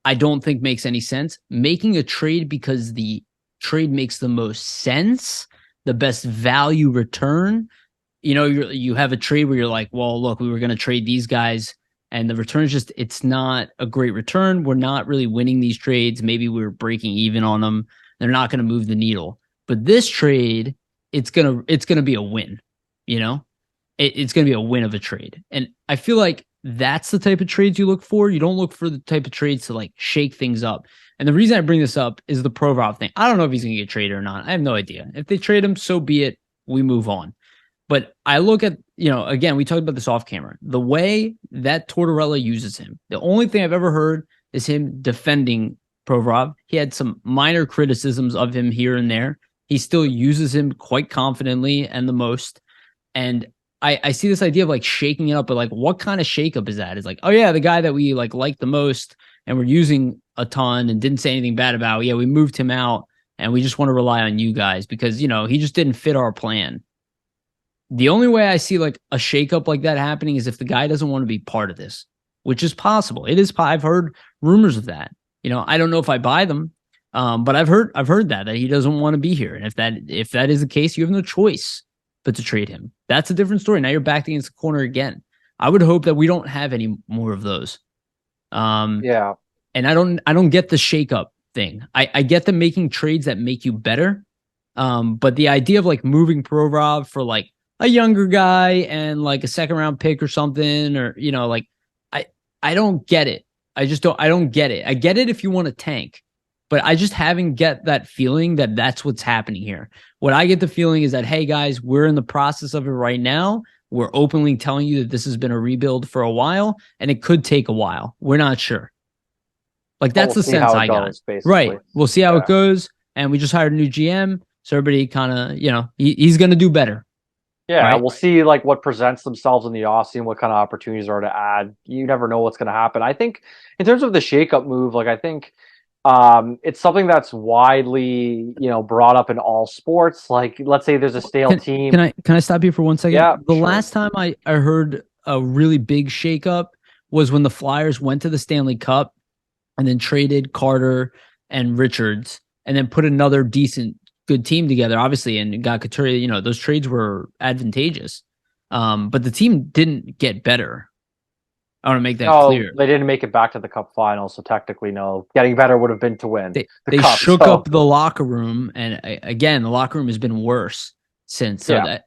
I don't think makes any sense. Making a trade because the trade makes the most sense, the best value return. You have a trade where you're like, well, look, we were going to trade these guys, and the return is it's not a great return. We're not really winning these trades. Maybe we're breaking even on them. They're not going to move the needle. But this trade, it's gonna be a win. It's going to be a win of a trade. And I feel like that's the type of trades you look for. You don't look for the type of trades to like shake things up. And the reason I bring this up is the Provorov thing. I don't know if he's going to get traded or not. I have no idea. If they trade him, so be it. We move on. But I look at, again, we talked about this off camera. The way that Tortorella uses him, the only thing I've ever heard is him defending Provorov. He had some minor criticisms of him here and there. He still uses him quite confidently and the most. And I see this idea of like shaking it up, but like what kind of shakeup is that? It's like, oh yeah, the guy that we like the most and we're using a ton and didn't say anything bad about. Yeah, we moved him out and we just want to rely on you guys because he just didn't fit our plan. The only way I see like a shakeup like that happening is if the guy doesn't want to be part of this, which is possible. It is. I've heard rumors of that. I don't know if I buy them, but I've heard that he doesn't want to be here. And if that is the case, you have no choice but to trade him. That's a different story. Now you're backed against the corner again. I would hope that we don't have any more of those. yeah. And I don't get the shakeup thing. I get them making trades that make you better. But the idea of like moving Provorov for like a younger guy and like a 2nd-round pick or something, or like I don't get it. I don't get it. I get it if you want to tank, but I just haven't get that feeling that that's what's happening here. What I get the feeling is that, hey guys, we're in the process of it right now. We're openly telling you that this has been a rebuild for a while and it could take a while. We're not sure. Like But that's we'll the see sense how it I got. goes, basically. Right. We'll see how it Yeah. goes. And we just hired a new GM. So everybody kind of, he's going to do better. Yeah, Right. we'll see like what presents themselves in the offseason, what kind of opportunities are to add. You never know what's going to happen. I think in terms of the shakeup move, like I think it's something that's widely, brought up in all sports. Like let's say there's a stale Can, team. can I stop you for 1 second? Yeah, The sure. last time I heard a really big shakeup was when the Flyers went to the Stanley Cup and then traded Carter and Richards and then put another decent, good team together, obviously, and got Couturier. Those trades were advantageous. But the team didn't get better. I want to make that No, clear. they didn't make it back to the cup final, so technically no. Getting better would have been to win the They cup. shook So up the locker room, and again, the locker room has been worse since. So yeah. that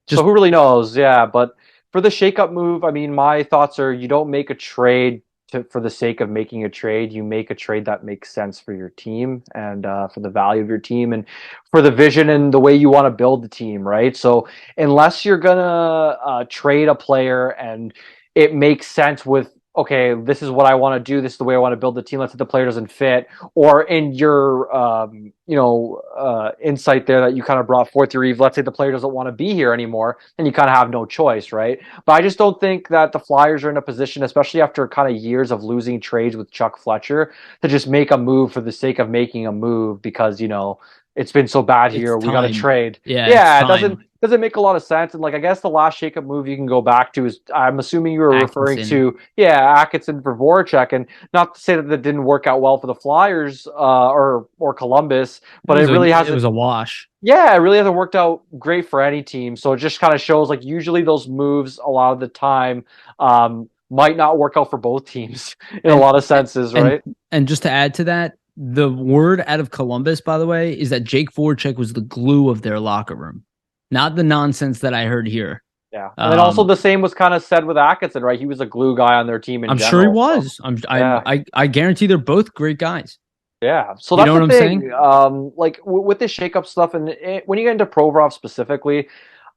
So just who really knows? Yeah, but for the shakeup move, I mean, my thoughts are you don't make a trade for the sake of making a trade. You make a trade that makes sense for your team and for the value of your team and for the vision and the way you want to build the team, right? So unless you're gonna trade a player and it makes sense with okay, this is what I want to do. This is the way I want to build the team. Let's say the player doesn't fit, or in your insight there that you kind of brought forth, Yariv, let's say the player doesn't want to be here anymore, then you kind of have no choice, right? But I just don't think that the Flyers are in a position, especially after kind of years of losing trades with Chuck Fletcher, to just make a move for the sake of making a move because it's been so bad it's here. We got to time. trade. Yeah, it's Yeah, it doesn't time. doesn't make a lot of sense. And like I guess the last shakeup move you can go back to is I'm assuming you were referring Atkinson. to Atkinson for Voracek, and not to say that that didn't work out well for the Flyers or Columbus, but it really It hasn't. was a wash. Yeah, it really hasn't worked out great for any team. So it just kind of shows like usually those moves a lot of the time might not work out for both teams in a And lot of senses, and right? and just to add to that, the word out of Columbus, by the way, is that Jake Voracek was the glue of their locker room, not the nonsense that I heard here. Yeah, and then also the same was kind of said with Atkinson, right? He was a glue guy on their team in I'm sure he general. So was. yeah, I guarantee they're both great guys. yeah. So You that's know the what I'm saying? thing. Like with this shakeup stuff, and when you get into Provorov specifically,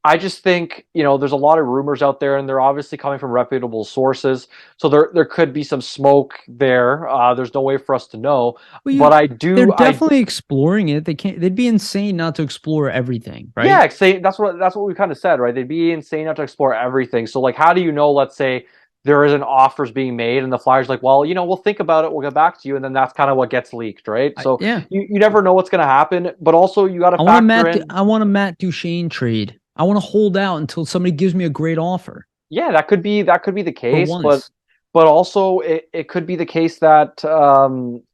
I just think there's a lot of rumors out there, and they're obviously coming from reputable sources. So there could be some smoke there. There's no way for us to know, Well, but they're I definitely exploring it. They can't. They'd be insane not to explore everything, right? yeah, say that's what we kind of said, right? They'd be insane not to explore everything. So like, how do you know? Let's say there isn't offers being made, and the Flyers like, well, we'll think about it. We'll get back to you, and then that's kind of what gets leaked, right? So Yeah. you never know what's going to happen, but also you got to factor in. I want a Matt Duchene trade. I want to hold out until somebody gives me a great offer Yeah, that could be the for case, but once. also it could be the case that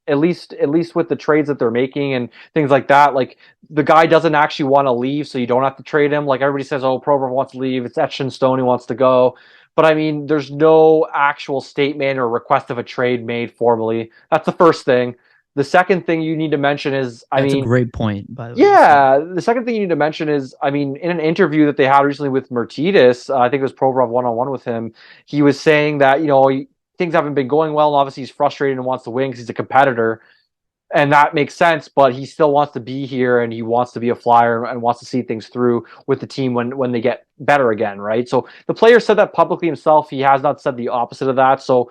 at least with the trades that they're making and things like that, like the guy doesn't actually want to leave, so you don't have to trade him. Like everybody says, oh, Provorov wants to leave, it's Etch and Stone who wants to go, but I mean, there's no actual statement or request of a trade made formally. That's the first thing. The second thing you need to mention is, I That's a mean, great point, by the way. yeah, the second thing you need to mention is, I mean, in an interview that they had recently with Mertidis, I think it was Provorov one-on-one with him, he was saying that, things haven't been going well, and obviously he's frustrated and wants to win because he's a competitor, and that makes sense, but he still wants to be here, and he wants to be a Flyer and wants to see things through with the team when they get better again, right? So the player said that publicly himself. He has not said the opposite of that, so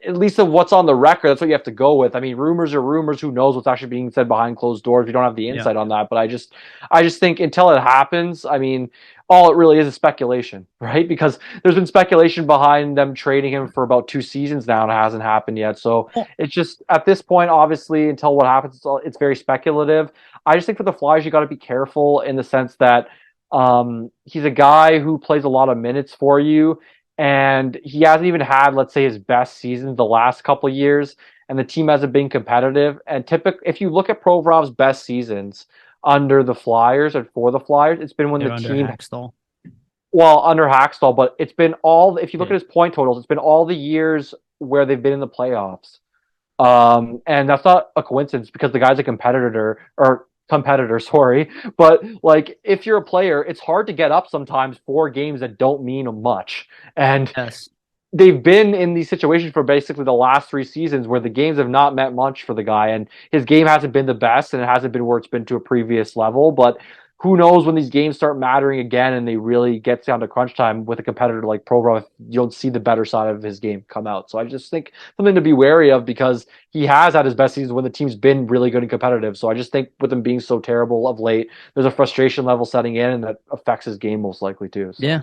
at least of what's on the record, that's what you have to go with. I mean, rumors are rumors. Who knows what's actually being said behind closed doors? We don't have the Yeah. insight on that. But I just think until it happens, I mean, all it really is speculation, right? Because there's been speculation behind them trading him for about 2 seasons now, and it hasn't happened yet. So Well, it's just at this point, obviously, until what happens, it's very speculative. I just think for the Flyers, you got to be careful in the sense that he's a guy who plays a lot of minutes for you, and he hasn't even had, let's say, his best seasons the last couple of years, and the team hasn't been competitive. And typically, if you look at Provorov's best seasons under the Flyers and for the Flyers, it's been when they're the under team, Hackstall. well, under Hackstall, but it's been all, if you look Yeah. at his point totals, it's been all the years where they've been in the playoffs. And that's not a coincidence because the guy's a competitor, sorry. But like, if you're a player, it's hard to get up sometimes for games that don't mean much. And Yes. they've been in these situations for basically the last 3 seasons where the games have not meant much for the guy, and his game hasn't been the best, and it hasn't been where it's been to a previous level. But who knows when these games start mattering again and they really get down to crunch time with a competitor like Provorov, you'll see the better side of his game come out. So I just think something to be wary of, because he has had his best seasons when the team's been really good and competitive. So I just think with him being so terrible of late, there's a frustration level setting in, and that affects his game most likely too. So. Yeah.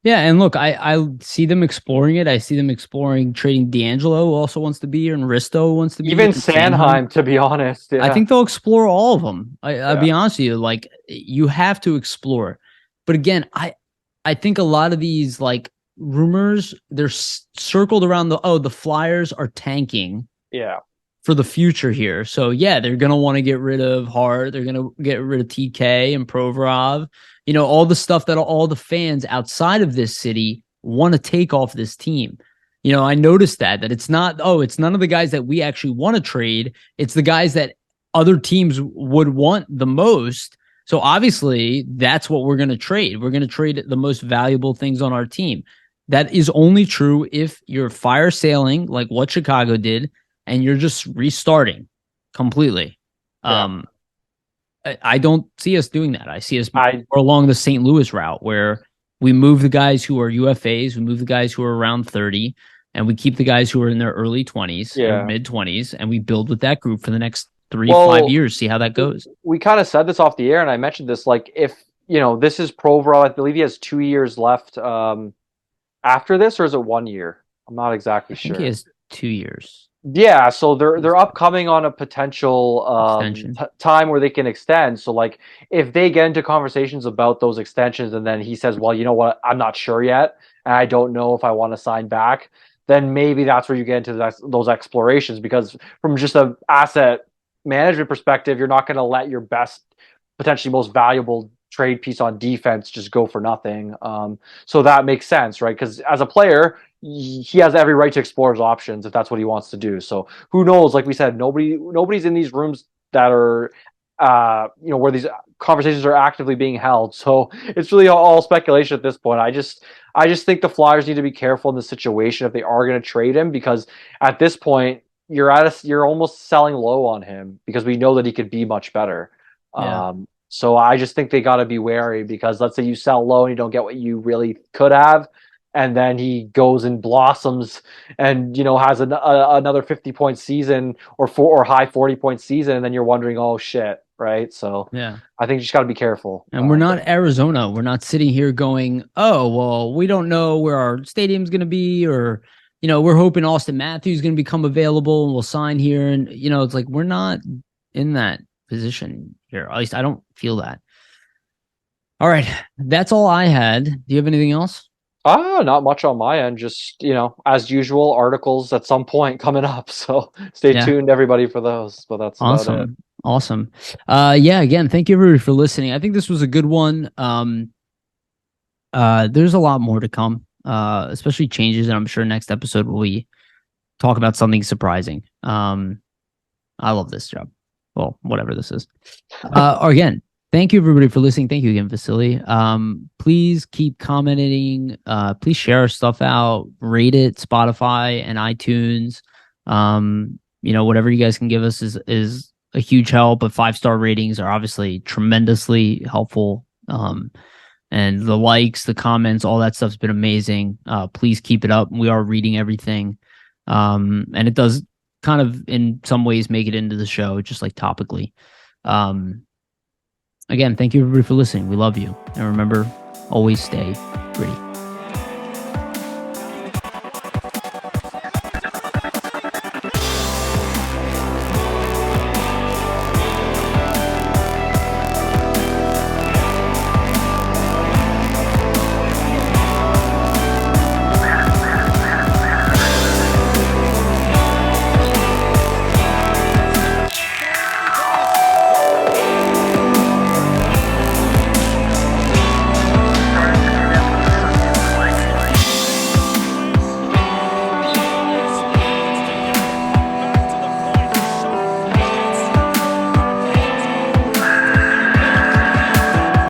Yeah, and look, I see them exploring it. I see them exploring trading D'Angelo, who also wants to be here, and Risto wants to be Even here, and Sanheim, to be honest. I Yeah. think they'll explore all of them. I'll be Yeah. honest with you, like you have to explore. But again, I think a lot of these like rumors, they're circled around the Flyers are tanking Yeah. for the future here. So yeah, they're gonna want to get rid of Hart. They're gonna get rid of TK and Provorov. You know, all the stuff that all the fans outside of this city want to take off this team. You know, I noticed that it's not, it's none of the guys that we actually want to trade. It's the guys that other teams would want the most. So obviously that's what we're going to trade. We're going to trade the most valuable things on our team. That is only true if you're fire sailing like what Chicago did and you're just restarting completely. Yeah. I don't see us doing that. I see us more along the St. Louis route, where we move the guys who are UFAs, we move the guys who are around 30, and we keep the guys who are in their early 20s or mid 20s, and we build with that group for the next 5 years, see how that goes. We kind of said this off the air, and I mentioned this, like, if, this is Provorov, I believe he has 2 years left after this, or is it 1 year? I'm not exactly sure. I think he has 2 years. Yeah, so they're upcoming on a potential time where they can extend. So like if they get into conversations about those extensions and then he says, well, you know what, I'm not sure yet, and I don't know if I want to sign back, then maybe that's where you get into those explorations, because from just a asset management perspective, you're not going to let your best, potentially most valuable trade piece on defense just go for nothing. So that makes sense, right? Because as a player, he has every right to explore his options if that's what he wants to do. So who knows? Like we said, nobody's in these rooms that are, where these conversations are actively being held. So it's really all speculation at this point. I just think the Flyers need to be careful in this situation if they are going to trade him, because at this point you're almost selling low on him, because we know that he could be much better. Yeah. So I just think they got to be wary, because let's say you sell low and you don't get what you really could have, and then he goes and blossoms and has another 50-point season or high 40-point season, and then you're wondering, oh shit, right? So yeah, I think you just got to be careful. And we're not Arizona. We're not sitting here going, oh well, we don't know where our stadium's going to be, or we're hoping Austin Matthews is going to become available and we'll sign here, and it's like we're not in that position here. At least I don't feel that. All right, that's all I had. Do you have anything else? Not much on my end. Just, as usual, articles at some point coming up. So stay tuned, everybody, for those. But that's awesome. about it. Awesome. Again, thank you everybody for listening. I think this was a good one. There's a lot more to come, especially changes, and I'm sure next episode we talk about something surprising. I love this job. Well, whatever this is. Again, thank you everybody for listening. Thank you again, Vasili. Please keep commenting. Please share our stuff out. Rate it, Spotify and iTunes. Whatever you guys can give us is a huge help. But 5-star ratings are obviously tremendously helpful. And the likes, the comments, all that stuff's been amazing. Please keep it up. We are reading everything. And it does kind of in some ways make it into the show, just like topically. Again, thank you everybody for listening. We love you. And remember, always stay gritty.